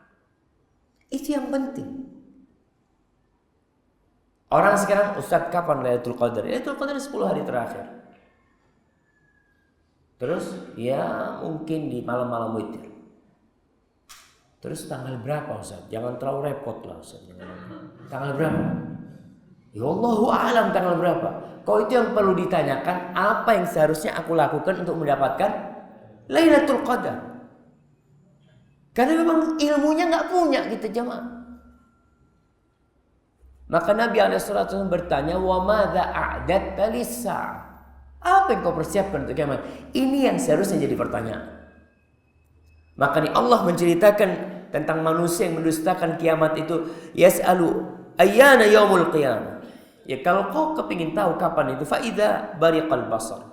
Itu yang penting. Orang sekarang, Ustaz kapan Lailatul Qadar? Lailatul Qadar 10 hari terakhir. Terus ya mungkin di malam-malam witir. Terus tanggal berapa Ustaz? Jangan terlalu repot lah Ustaz. Tanggal berapa? Ya Allahu a'lam tanggal berapa. Kalau itu yang perlu ditanyakan, apa yang seharusnya aku lakukan untuk mendapatkan Lailatul Qadar? Karena memang ilmunya nggak punya kita jemaah. Maka Nabi SAW bertanya, wa madza a'datta lis-sa'ah. Apa yang kau persiapkan untuk kiamat? Ini yang seharusnya jadi pertanyaan. Maka nih Allah menceritakan tentang manusia yang mendustakan kiamat itu, yas'alu ayyana yaumul qiyamah. Ya kalau kau kepingin tahu kapan itu, fa idza bariqal basar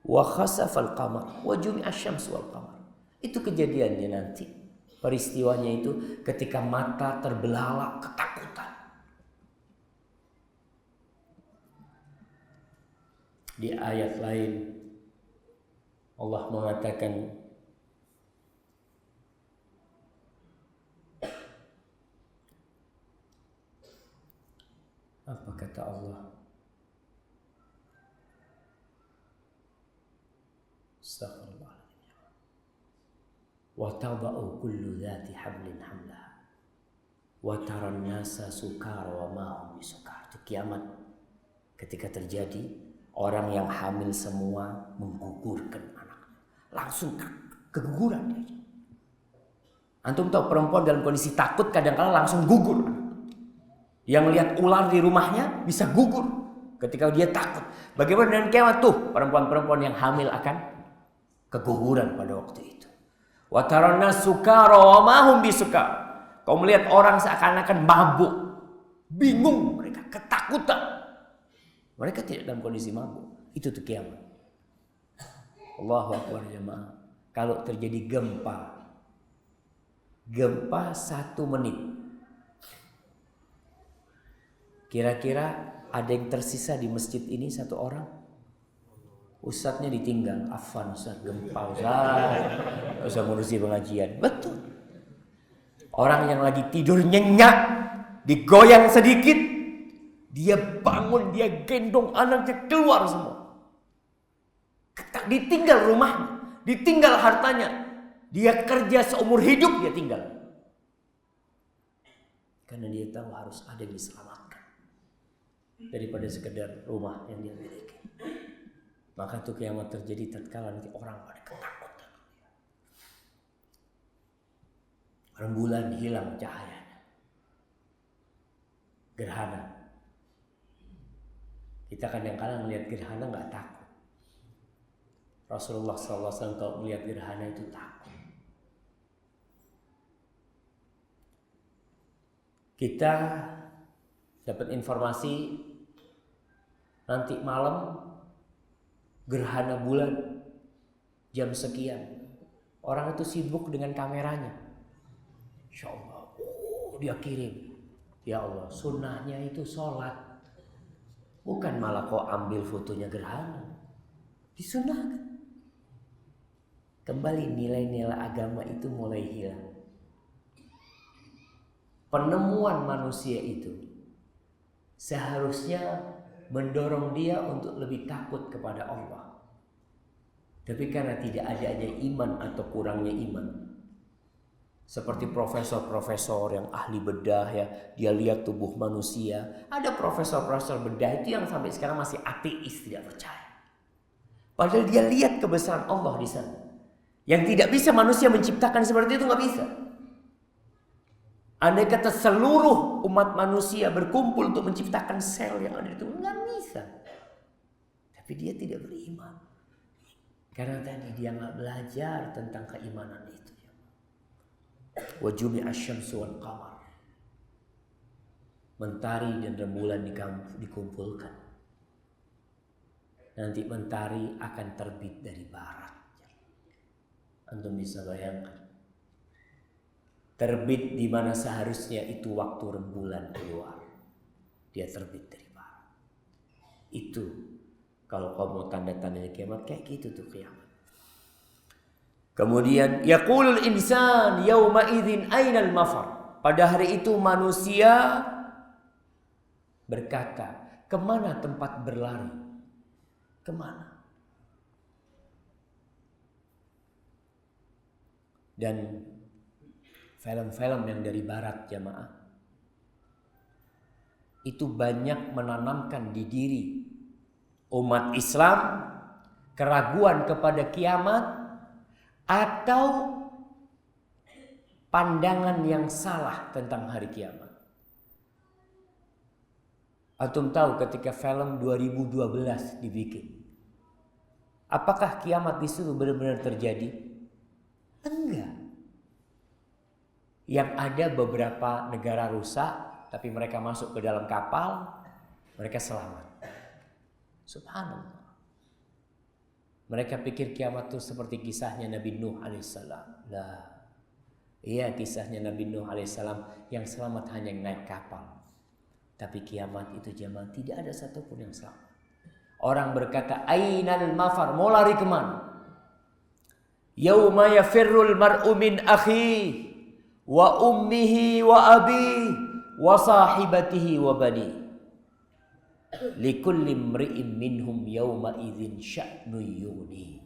wa khasafal qamar wa jumi'asy syamsu wal qamar. Itu kejadiannya nanti. Peristiwanya itu ketika mata terbelalak ketakutan. Di ayat lain Allah mengatakan, apa kata Allah? Astaghfirullah. Wa tada'u kullu dhati hablin hamlaha wa taran nasa sukara wa ma hum bisukar. Itu kiamat ketika terjadi. Orang yang hamil semua menggugurkan anaknya. Langsung keguguran dia. Antum tahu perempuan dalam kondisi takut kadang-kala langsung gugur. Yang lihat ular di rumahnya bisa gugur ketika dia takut. Bagaimana dengan kiamat tuh? Perempuan-perempuan yang hamil akan keguguran pada waktu itu. Wa taranna sukara wa ma hum bisukar. Kau melihat orang seakan-akan mabuk. Bingung mereka, ketakutan. Mereka tidak dalam kondisi mabuk. Itu tuh kiamat. Allahu Akbar jemaah. Kalau terjadi gempa 1 menit. Kira-kira ada yang tersisa di masjid ini 1 orang? Ustadznya ditinggal. Afwan Ustadz, gempa Ustadz. Usah ngurusi pengajian. Betul. Orang yang lagi tidur nyenyak, digoyang sedikit, dia bangun, dia gendong anaknya keluar semua. Ditinggal rumahnya, ditinggal hartanya. Dia kerja seumur hidup, dia tinggal. Karena dia tahu harus ada yang diselamatkan. Daripada sekedar rumah yang dia miliki. Maka itu kiamat terjadi tatkala nanti orang pada ketakutan. Rembulan hilang cahayanya. Gerhana. Kita kadang-kadang melihat gerhana nggak takut. Rasulullah SAW kalau melihat gerhana itu takut.
Kita dapat informasi nanti malam gerhana bulan jam sekian. Orang itu sibuk dengan kameranya. Insya Allah, dia kirim. Ya Allah, sunnahnya itu sholat. Bukan malah kau ambil fotonya gerhana. Disunnahkan. Kembali nilai-nilai agama itu mulai hilang. Penemuan manusia itu seharusnya mendorong dia untuk lebih takut kepada Allah. Tapi karena tidak adanya iman atau kurangnya iman, seperti profesor-profesor yang ahli bedah ya, dia lihat tubuh manusia. Ada profesor-profesor bedah itu yang sampai sekarang masih ateis, tidak percaya. Padahal dia lihat kebesaran Allah di sana. Yang tidak bisa manusia menciptakan seperti itu, nggak bisa. Andai kata seluruh umat manusia berkumpul untuk menciptakan sel yang ada itu, nggak bisa. Tapi dia tidak beriman. Karena tadi dia nggak belajar tentang keimanan itu. Wa jumi'a asy-syamsu wal qamar. Mentari dan rembulan dikumpulkan. Nanti mentari akan terbit dari barat. Antum bisa bayangkan. Terbit di mana seharusnya itu waktu rembulan keluar. Dia terbit dari barat. Itu kalau kau mau tanda-tandanya kiamat kayak gitu tuh kiamat. Kemudian yaqulul insan yauma idzin ainal mafar. Pada hari itu manusia berkata, kemana tempat berlari? Kemana? Dan film-film yang dari barat jamaah itu banyak menanamkan di diri umat Islam keraguan kepada kiamat atau pandangan yang salah tentang hari kiamat. Antum tahu ketika film 2012 dibikin, apakah kiamat di situ benar-benar terjadi? Enggak. Yang ada beberapa negara rusak, tapi mereka masuk ke dalam kapal, mereka selamat. Subhanallah. Mereka pikir kiamat itu seperti kisahnya Nabi Nuh alaihissalam. Lah, iya kisahnya Nabi Nuh alaihissalam yang selamat hanya yang naik kapal. Tapi kiamat itu jemaah tidak ada satupun yang selamat. Orang berkata, ainal mafar, mau lari kemana? Yauma yafirrul mar'u min akhi wa ummihi wa abi wa sahibatihi wa bani. Likulli imri'in minhum yawma idzin sya'nu yughni.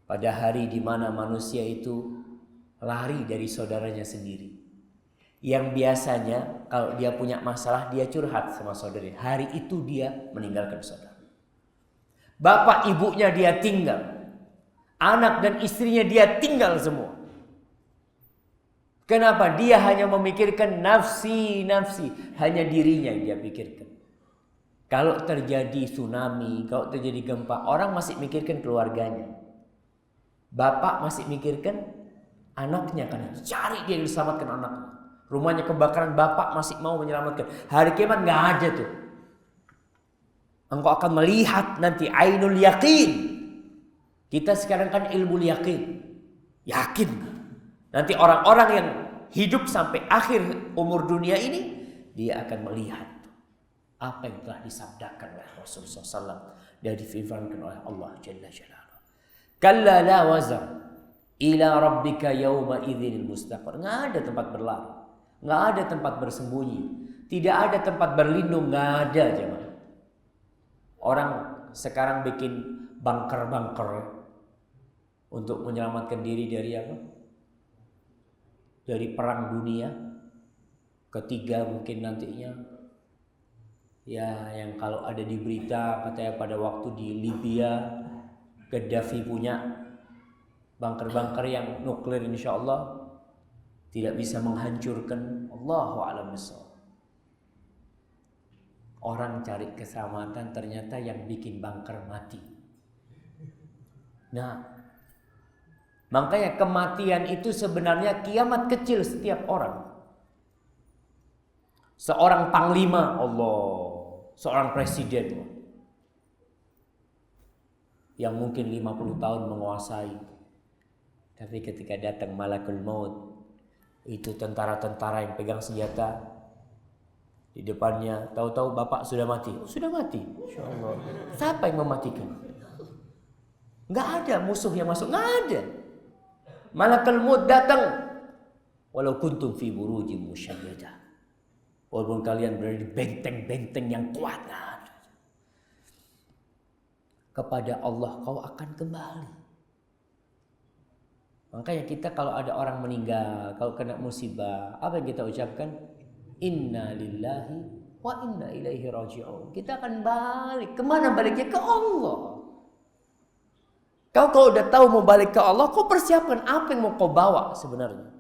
Pada hari di mana manusia itu lari dari saudaranya sendiri. Yang biasanya kalau dia punya masalah dia curhat sama saudaranya. Hari itu dia meninggalkan saudara. Bapak ibunya dia tinggal. Anak dan istrinya dia tinggal semua. Kenapa? Dia hanya memikirkan nafsi. Hanya dirinya yang dia pikirkan. Kalau terjadi tsunami, kalau terjadi gempa, orang masih mikirkan keluarganya. Bapak masih mikirkan anaknya kan. Cari dia diselamatkan anaknya. Rumahnya kebakaran, bapak masih mau menyelamatkan. Hari kiamat gak ada tuh. Engkau akan melihat nanti ainul yaqin. Kita sekarang kan ilmu yakin. Yakin. Nanti orang-orang yang hidup sampai akhir umur dunia ini, dia akan melihat apa yang telah disabdakan oleh Rasulullah SAW dan difirmankan oleh Allah Jalla Jalaluhu. Kalla la wazar ila rabbika yawma idzinil mustaqar. Nggak ada tempat berlari, nggak ada tempat bersembunyi, tidak ada tempat berlindung, nggak ada jemaah. Orang sekarang bikin bunker-bunker untuk menyelamatkan diri dari apa? Dari perang dunia ketiga mungkin nantinya. Ya, yang kalau ada di berita katanya pada waktu di Libya Gaddafi punya bunker-bunker yang nuklir, insya Allah tidak bisa menghancurkan. Allahu a'lam bishawab. Orang cari keselamatan, ternyata yang bikin bunker mati. Nah, makanya kematian itu sebenarnya kiamat kecil setiap orang. seorang panglima, Allah, seorang presiden yang mungkin 50 tahun menguasai. Tapi ketika datang malakul maut, itu tentara-tentara yang pegang senjata di depannya, tahu-tahu bapak sudah mati. Oh, sudah mati. Insyaallah. Siapa yang mematikan? Enggak ada musuh yang masuk, enggak ada. Malakul maut datang. Walau kuntum fi burujin musyayyadah. Walaupun kalian berada di benteng-benteng yang kuat, kepada Allah kau akan kembali. Makanya kita kalau ada orang meninggal, kalau kena musibah, apa yang kita ucapkan? Inna lillahi wa inna ilaihi raji'un. Kita akan balik. Kemana baliknya? Ke Allah. Kau kalau udah tahu mau balik ke Allah, kau persiapkan apa yang mau kau bawa sebenarnya.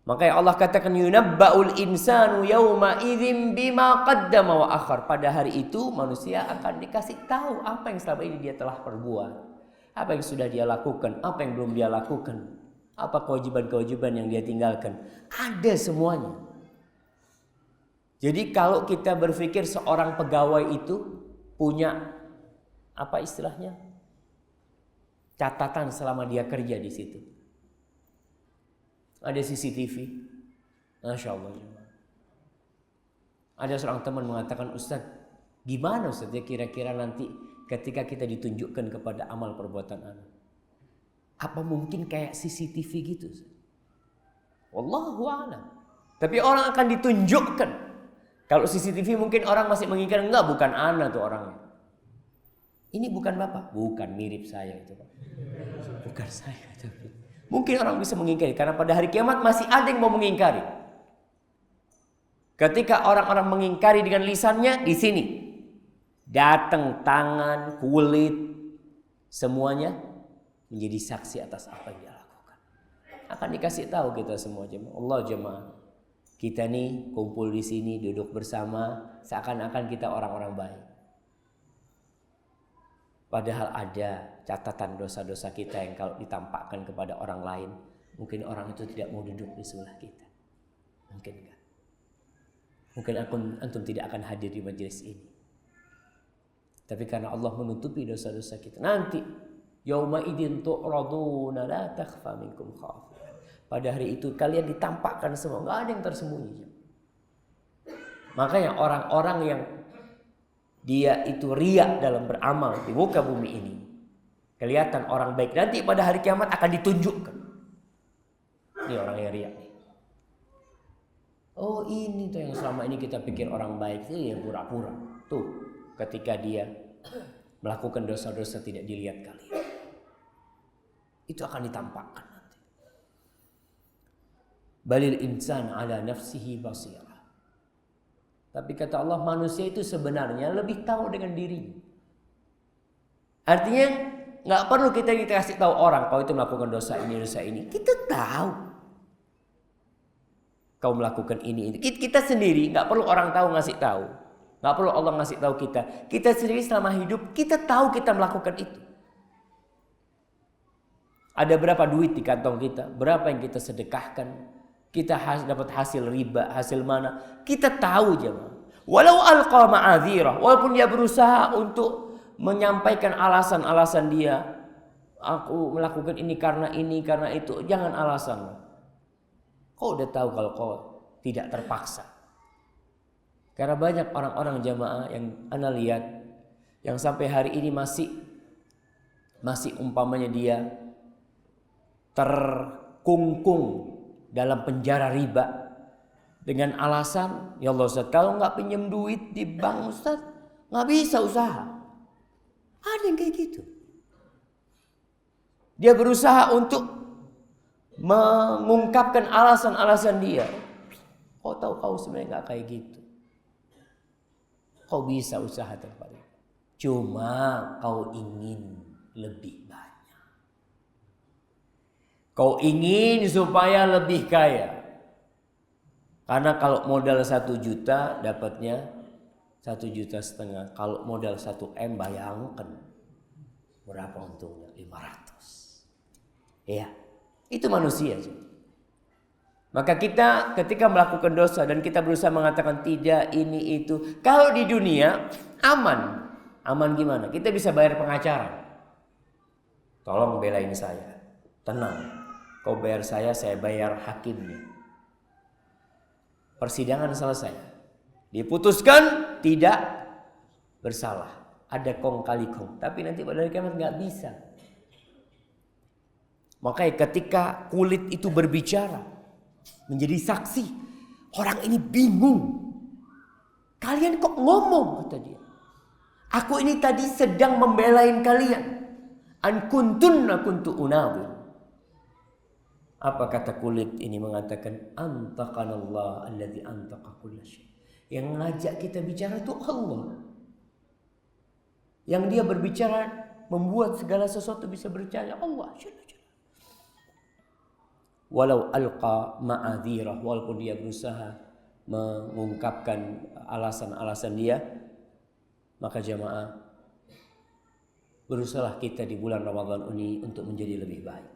Makanya Allah katakan yunabba'ul insanu yawma idzin bima qaddama wa akhar. Pada hari itu manusia akan dikasih tahu apa yang selama ini dia telah perbuat, apa yang sudah dia lakukan, apa yang belum dia lakukan, apa kewajiban-kewajiban yang dia tinggalkan. Ada semuanya. Jadi kalau kita berpikir seorang pegawai itu punya apa istilahnya? Catatan selama dia kerja di situ. Ada CCTV. Masya Allah. Ada seorang teman mengatakan, Ustaz, gimana Ustaz ya kira-kira nanti ketika kita ditunjukkan kepada amal perbuatan anak? Apa mungkin kayak CCTV gitu Ustaz? Wallahu a'lam. Tapi orang akan ditunjukkan. Kalau CCTV mungkin orang masih mengingkar, enggak, bukan anak tuh orangnya. Ini bukan bapak? Bukan, mirip saya itu Pak. Bukan saya tapi. Mungkin orang bisa mengingkari karena pada hari kiamat masih ada yang mau mengingkari. Ketika orang-orang mengingkari dengan lisannya, di sini datang tangan, kulit, semuanya menjadi saksi atas apa yang dia lakukan. Akan dikasih tahu kita semua jemaah. Allah jemaah. Kita nih kumpul di sini, duduk bersama, seakan-akan kita orang-orang baik. Padahal ada catatan dosa-dosa kita yang kalau ditampakkan kepada orang lain, mungkin orang itu tidak mau duduk di sebelah kita. Mungkin enggak. Mungkin antum tidak akan hadir di majelis ini. Tapi karena Allah menutupi dosa-dosa kita. Nanti yauma idzin tu'raduna la takhfa minkum khafiyah. Pada hari itu kalian ditampakkan semua, enggak ada yang tersembunyi. Makanya orang-orang yang dia itu riak dalam beramal di muka bumi ini, kelihatan orang baik, nanti pada hari kiamat akan ditunjukkan. Ini orang yang riak nih. Oh ini tuh yang selama ini kita pikir orang baik itu ya pura-pura. Tuh ketika dia melakukan dosa-dosa tidak dilihat kalian, itu akan ditampakkan nanti. Balil insan ala nafsihi basirah. Tapi kata Allah, manusia itu sebenarnya lebih tahu dengan dirinya. Artinya nggak perlu kita dikasih tahu orang kau itu melakukan dosa ini. Kita tahu. Kau melakukan ini. Kita sendiri nggak perlu orang tahu ngasih tahu. Nggak perlu Allah ngasih tahu kita. Kita sendiri selama hidup kita tahu kita melakukan itu. Ada berapa duit di kantong kita? Berapa yang kita sedekahkan? Kita dapat hasil riba, hasil mana? Kita tahu jemaah. Walau alqa ma'adzirah, walaupun dia berusaha untuk menyampaikan alasan-alasan dia, aku melakukan ini karena itu, jangan alasan. Kau udah tahu kalau kau tidak terpaksa. Karena banyak orang-orang jemaah yang ana lihat yang sampai hari ini masih umpamanya dia terkungkung dalam penjara riba dengan alasan, ya Allah Ustaz, kalau nggak pinjam duit di bank Ustaz, nggak bisa usaha. Ada yang kayak gitu. Dia berusaha untuk mengungkapkan alasan-alasan dia. Kau tahu kau sebenarnya nggak kayak gitu. Kau bisa usaha tempat itu. Cuma kau ingin lebih banyak. Kau ingin supaya lebih kaya. Karena kalau modal 1 juta dapatnya 1,5 juta. Kalau modal 1 M bayangkan berapa untungnya? 500. Ya, itu manusia. Maka kita ketika melakukan dosa dan kita berusaha mengatakan tidak ini itu. Kalau di dunia aman. Aman gimana? Kita bisa bayar pengacara. Tolong belain saya. Tenang. Kau bayar saya bayar hakimnya. Persidangan selesai. Diputuskan tidak bersalah. Ada kong kali kong. Tapi nanti pada hari kiamat nggak bisa. Makanya ketika kulit itu berbicara, menjadi saksi, orang ini bingung. Kalian kok ngomong, kata dia. Aku ini tadi sedang membelain kalian. An kuntunna kuntu unadhir. Apa kata kulit ini mengatakan, antaqanallah alladzi antaqa kulla syai'. Yang ngajak kita bicara itu Allah. Yang dia berbicara membuat segala sesuatu bisa berbicara Allah. Walau alqa ma'adhirah, walaupun dia berusaha mengungkapkan alasan-alasan dia, maka jamaah, berusahalah kita di bulan Ramadan ini untuk menjadi lebih baik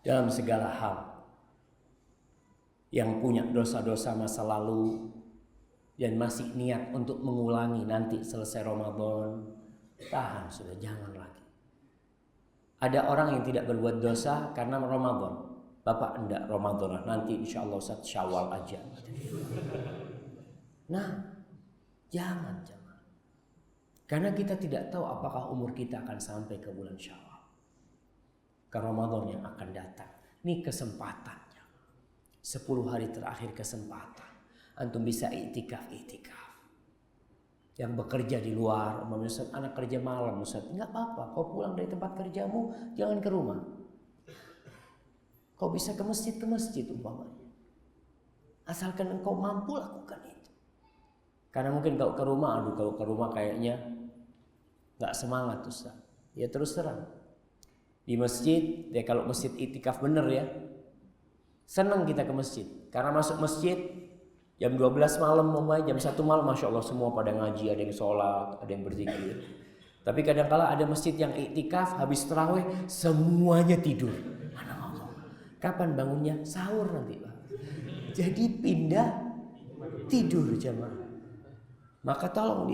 dalam segala hal. Yang punya dosa-dosa masa lalu dan masih niat untuk mengulangi nanti selesai Ramadan, tahan sudah, jangan lagi. Ada orang yang tidak berbuat dosa karena Ramadan. Bapak enggak Ramadan lah, nanti insya Allah Ustaz Syawal aja. Nah, jangan. Karena kita tidak tahu apakah umur kita akan sampai ke bulan Syawal, ke Ramadan yang akan datang. Ini kesempatannya. 10 hari terakhir kesempatan. Antum bisa iktikaf. Yang bekerja di luar, Ustaz, anak kerja malam, Ustaz, enggak apa-apa. Kau pulang dari tempat kerjamu, jangan ke rumah. Kau bisa ke masjid umpamanya. Asalkan engkau mampu lakukan itu. Karena mungkin kalau ke rumah kayaknya enggak semangat, Ustaz. Ya terus terang. Di masjid, ya kalau masjid iktikaf bener ya, senang kita ke masjid. Karena masuk masjid jam 12 malam, jam 1 malam, Masya Allah semua pada ngaji, ada yang sholat, ada yang berzikir. Tapi kadang-kala ada masjid yang iktikaf, habis tarawih semuanya tidur. Kapan bangunnya? Sahur nanti, Pak. Jadi pindah tidur jamaah. Maka tolong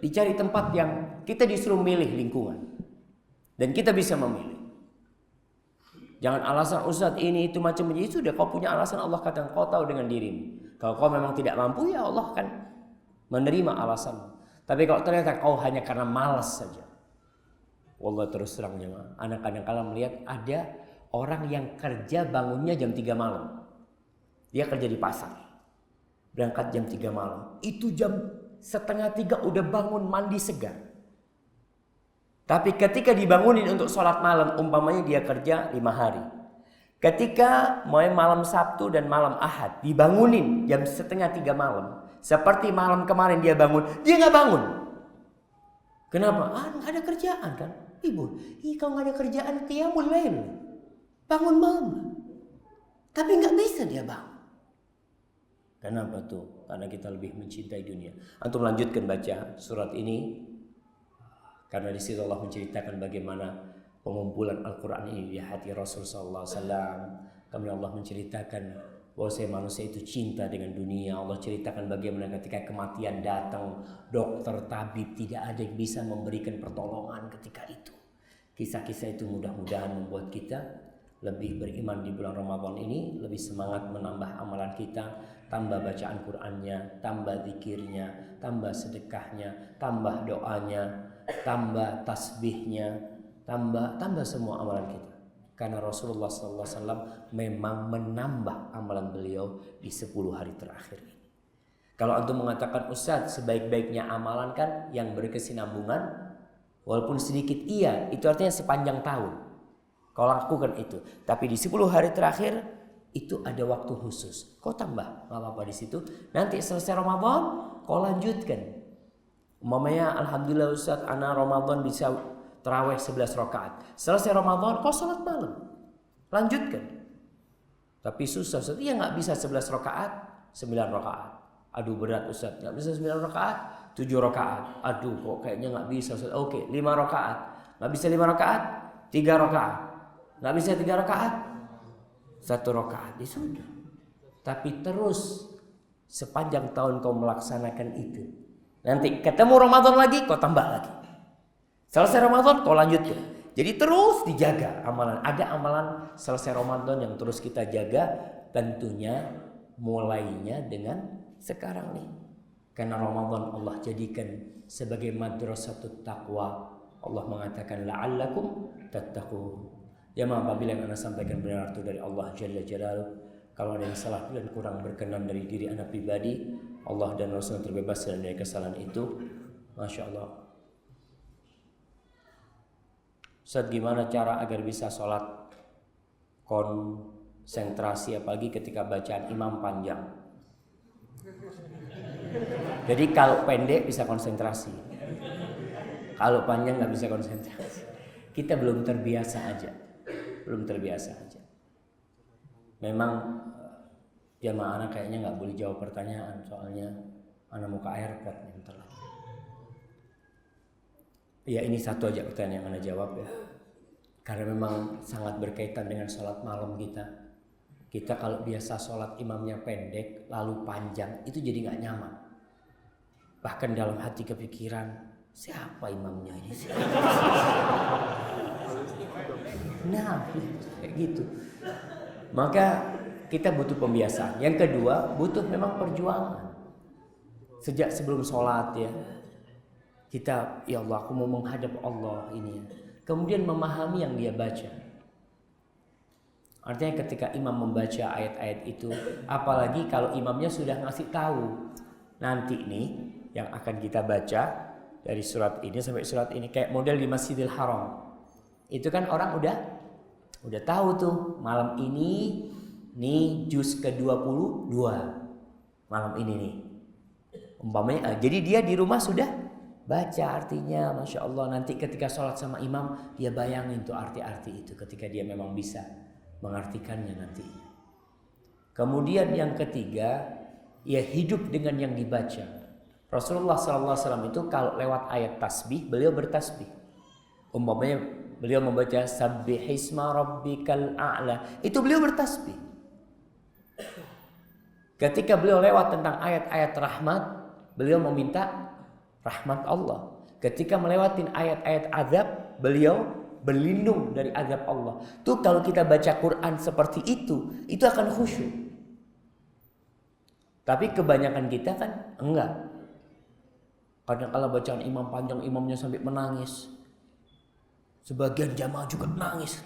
dicari tempat yang kita disuruh milih lingkungan. Dan kita bisa memilih. Jangan alasan Ustaz ini itu macam-macam. Itu sudah kau punya alasan, Allah katakan kau tahu dengan dirimu. Kalau kau memang tidak mampu, ya Allah akan menerima alasanmu. Tapi kalau ternyata kau hanya karena malas saja, wallah terus terang jemaah, anak kadang-kala melihat ada orang yang kerja bangunnya jam 3 malam. Dia kerja di pasar, berangkat jam 3 malam. Itu jam 2:30 udah bangun mandi segar. Tapi ketika dibangunin untuk sholat malam, umpamanya dia kerja 5 hari. Ketika mulai malam Sabtu dan malam Ahad dibangunin jam 2:30 malam, seperti malam kemarin dia bangun, dia nggak bangun. Kenapa? Nggak ada kerjaan kan? Ibu, kalau nggak ada kerjaan qiyamul lail, bangun malam. Tapi nggak bisa dia bangun. Kenapa tuh? Karena kita lebih mencintai dunia. Antum lanjutkan baca surat ini, karena di situ Allah menceritakan bagaimana pengumpulan Al-Quran ini di hati Rasul Sallallahu Alaihi Wasallam. Kemudian Allah menceritakan bahwa manusia itu cinta dengan dunia. Allah ceritakan bagaimana ketika kematian datang, dokter, tabib tidak ada yang bisa memberikan pertolongan ketika itu. Kisah-kisah itu mudah-mudahan membuat kita lebih beriman di bulan Ramadan ini, lebih semangat menambah amalan kita, tambah bacaan Qur'annya, tambah zikirnya, tambah sedekahnya, tambah doanya, tambah tasbihnya, tambah semua amalan kita. Karena Rasulullah SAW memang menambah amalan beliau di 10 hari terakhir ini. Kalau antum mengatakan Ustaz, sebaik-baiknya amalan kan yang berkesinambungan, walaupun sedikit iya, itu artinya sepanjang tahun. Kau lakukan itu. Tapi di 10 hari terakhir itu ada waktu khusus. Kau tambah, gak apa-apa di situ. Nanti selesai Ramadan, kau lanjutkan. Umpamanya alhamdulillah Ustaz, ana Ramadan bisa tarawih 11 rakaat. Selesai Ramadan kau salat malam. Lanjutkan. Tapi susah Ustaz. Iya enggak bisa 11 rakaat, 9 rakaat. Aduh berat Ustaz. Enggak bisa 9 rakaat, 7 rakaat. Aduh kok kayaknya enggak bisa Ustaz. Oke, 5 rakaat. Enggak bisa 5 rakaat, 3 rakaat. Enggak bisa 3 rakaat, 1 rakaat, ya sudah. Tapi terus sepanjang tahun kau melaksanakan itu. Nanti ketemu Ramadan lagi, kau tambah lagi. Selesai Ramadan, kau lanjutkan. Jadi terus dijaga amalan. Ada amalan selesai Ramadan yang terus kita jaga. Tentunya mulainya dengan sekarang nih. Karena Ramadan Allah jadikan sebagai madrasatut taqwa. Allah mengatakan la'allakum tattaqun. Jamaah apabila yang anda sampaikan benar itu dari Allah Jalla Jalaluh. Kalau ada yang salah dan kurang berkenan dari diri anda pribadi, Allah dan Rasul terbebas dari kesalahan itu. Masya Allah. Ustaz, gimana cara agar bisa sholat konsentrasi apalagi ketika bacaan imam panjang? Jadi kalau pendek bisa konsentrasi, kalau panjang nggak bisa konsentrasi. Kita belum terbiasa aja. Memang jamaah anak kayaknya nggak boleh jawab pertanyaan, soalnya anak mau ke airport nih bentar lagi. Ya ini satu aja pertanyaan yang anak jawab ya, karena memang sangat berkaitan dengan sholat malam kita. Kita kalau biasa sholat imamnya pendek lalu panjang itu jadi nggak nyaman. Bahkan dalam hati kepikiran, siapa imamnya ini? Nah, kayak gitu. Maka kita butuh pembiasaan. Yang kedua, butuh memang perjuangan. Sejak sebelum sholat ya, kita, ya Allah, aku mau menghadap Allah ini. Kemudian memahami yang dia baca. Artinya ketika imam membaca ayat-ayat itu, apalagi kalau imamnya sudah ngasih tahu, nanti nih yang akan kita baca dari surat ini sampai surat ini, kayak model di Masjidil Haram. Itu kan orang udah tahu tuh malam ini nih juz ke-22 malam ini nih umpamanya. Jadi dia di rumah sudah baca artinya, Masya Allah. Nanti ketika sholat sama imam dia bayangin tuh arti-arti itu ketika dia memang bisa mengartikannya nanti. Kemudian yang ketiga, ya hidup dengan yang dibaca. Rasulullah SAW itu kalau lewat ayat tasbih beliau bertasbih. Umpamanya beliau membaca sabbihisma rabbikal a'la, itu beliau bertasbih. Ketika beliau lewat tentang ayat-ayat rahmat, beliau meminta rahmat Allah. Ketika melewatin ayat-ayat azab, beliau berlindung dari azab Allah. Tuh kalau kita baca Quran seperti itu akan khusyuk. Tapi kebanyakan kita kan enggak. Kadang kala bacaan imam panjang, imamnya sampai menangis. Sebagian jamaah juga nangis.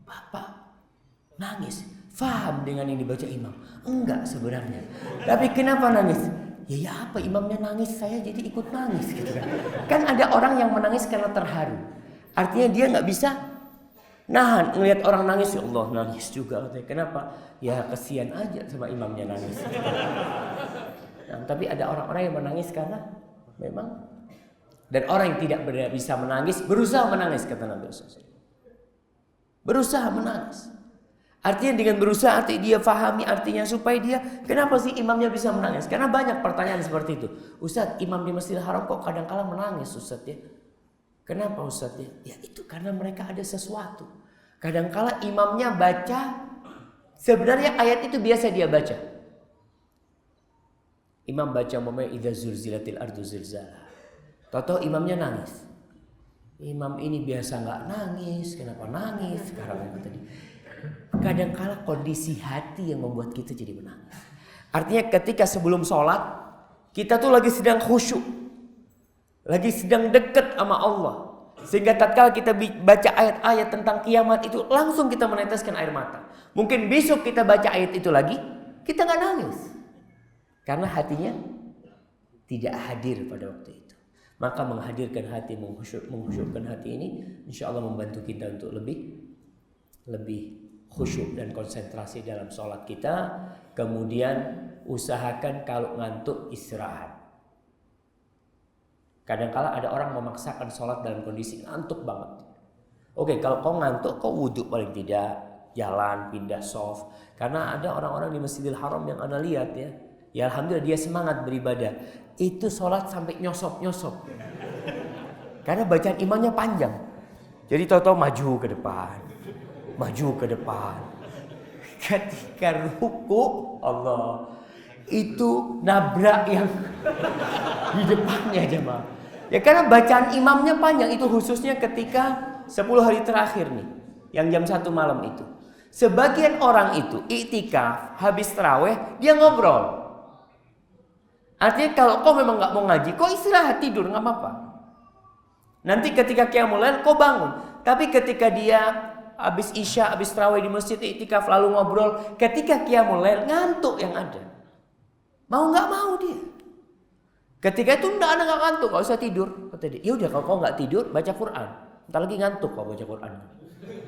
Bapak nangis, faham dengan yang dibaca imam? Enggak sebenarnya. Tapi kenapa nangis? Ya apa imamnya nangis, saya jadi ikut nangis gitu kan. Kan ada orang yang menangis karena terharu. Artinya dia nggak bisa nahan ngelihat orang nangis. Ya Allah, nangis juga. Kenapa? Ya kesian aja sama imamnya nangis. Nah, tapi ada orang-orang yang menangis karena memang. Dan orang yang tidak bisa menangis berusaha menangis, kata Nabi SAW. Berusaha menangis. Artinya dengan berusaha arti dia fahami artinya supaya dia, kenapa sih imamnya bisa menangis? Karena banyak pertanyaan seperti itu. Ustaz, imam di Masjidil Haram kok kadang-kala menangis Ustaz ya? Kenapa Ustaz ya? Ya itu karena mereka ada sesuatu. Kadang-kala imamnya baca, sebenarnya ayat itu biasa dia baca. Imam baca umpamanya idza zulzilatil ardu zilzalaha. Tahu imamnya nangis. Imam ini biasa nggak nangis, kenapa nangis sekarang yang tadi? Kadang-kala kondisi hati yang membuat kita jadi menangis. Artinya ketika sebelum sholat kita tuh lagi sedang khusyuk, lagi sedang dekat sama Allah, sehingga tatkala kita baca ayat-ayat tentang kiamat itu langsung kita meneteskan air mata. Mungkin besok kita baca ayat itu lagi, kita nggak nangis karena hatinya tidak hadir pada waktu itu. Maka menghadirkan hati, mengkhusyukkan hati ini insya Allah membantu kita untuk lebih khusyuk dan konsentrasi dalam sholat kita. Kemudian usahakan kalau ngantuk istirahat. Kadang-kala ada orang memaksakan sholat dalam kondisi ngantuk banget. Oke, kalau kau ngantuk, kau wudhu paling tidak, jalan, pindah soft. Karena ada orang-orang di Masjidil Haram yang anda lihat ya. Ya alhamdulillah dia semangat beribadah. Itu sholat sampai nyosop-nyosop. Karena bacaan imamnya panjang. Jadi tahu-tahu maju ke depan. maju ke depan. Ketika ruku, Allah, itu nabrak yang di depannya jemaah. Ya karena bacaan imamnya panjang, itu khususnya ketika 10 hari terakhir nih, yang jam 1 malam itu. Sebagian orang itu iktikaf, habis tarawih dia ngobrol. Artinya kalau kau memang nggak mau ngaji, kau istirahat tidur nggak apa-apa. Nanti ketika qiyamul lail kau bangun. Tapi ketika dia habis isya, habis tarawih di masjid iktikaf lalu ngobrol, ketika qiyamul lail ngantuk yang ada. Mau nggak mau dia. Ketika itu nggak ngantuk, nggak usah tidur. Kata dia, ya udah kalau kau nggak tidur baca Quran. Entar lagi ngantuk kau baca Quran.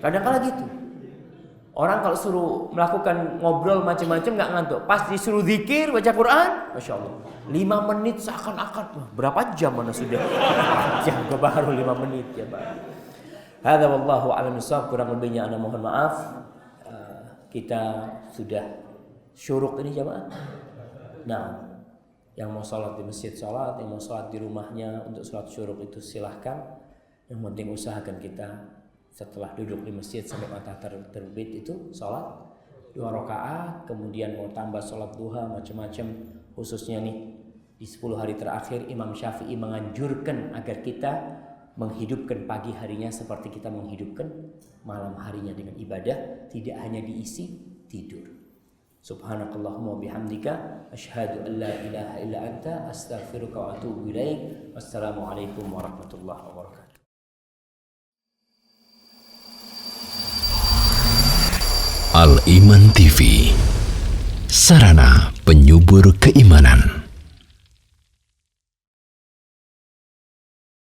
Kadang-kadang gitu. Orang kalau suruh melakukan ngobrol macam-macam nggak ngantuk. Pas disuruh zikir baca Quran, masya Allah, 5 menit seakan-akan berapa jam mana sudah? Jam baru 5 menit ya Pak. Hadza wallahu a'lam bishawab. Kurang lebihnya ana mohon maaf. Kita sudah syuruk ini jemaah. Nah, yang mau sholat di masjid sholat, yang mau sholat di rumahnya untuk sholat syuruk itu silahkan. Yang penting usahakan kita setelah duduk di masjid sampai matahari terbit itu sholat 2 rakaat, kemudian mau tambah sholat duha macam-macam. Khususnya nih di 10 hari terakhir Imam Syafi'i menganjurkan agar kita menghidupkan pagi harinya seperti kita menghidupkan malam harinya dengan ibadah, tidak hanya diisi tidur. Subhanakallahumma bihamdika asyhadu an la ilaha illa anta astaghfiruka wa atubu ilaik. Wassalamualaikum warahmatullahi wabarakatuh.
Al Iman TV, sarana penyubur keimanan.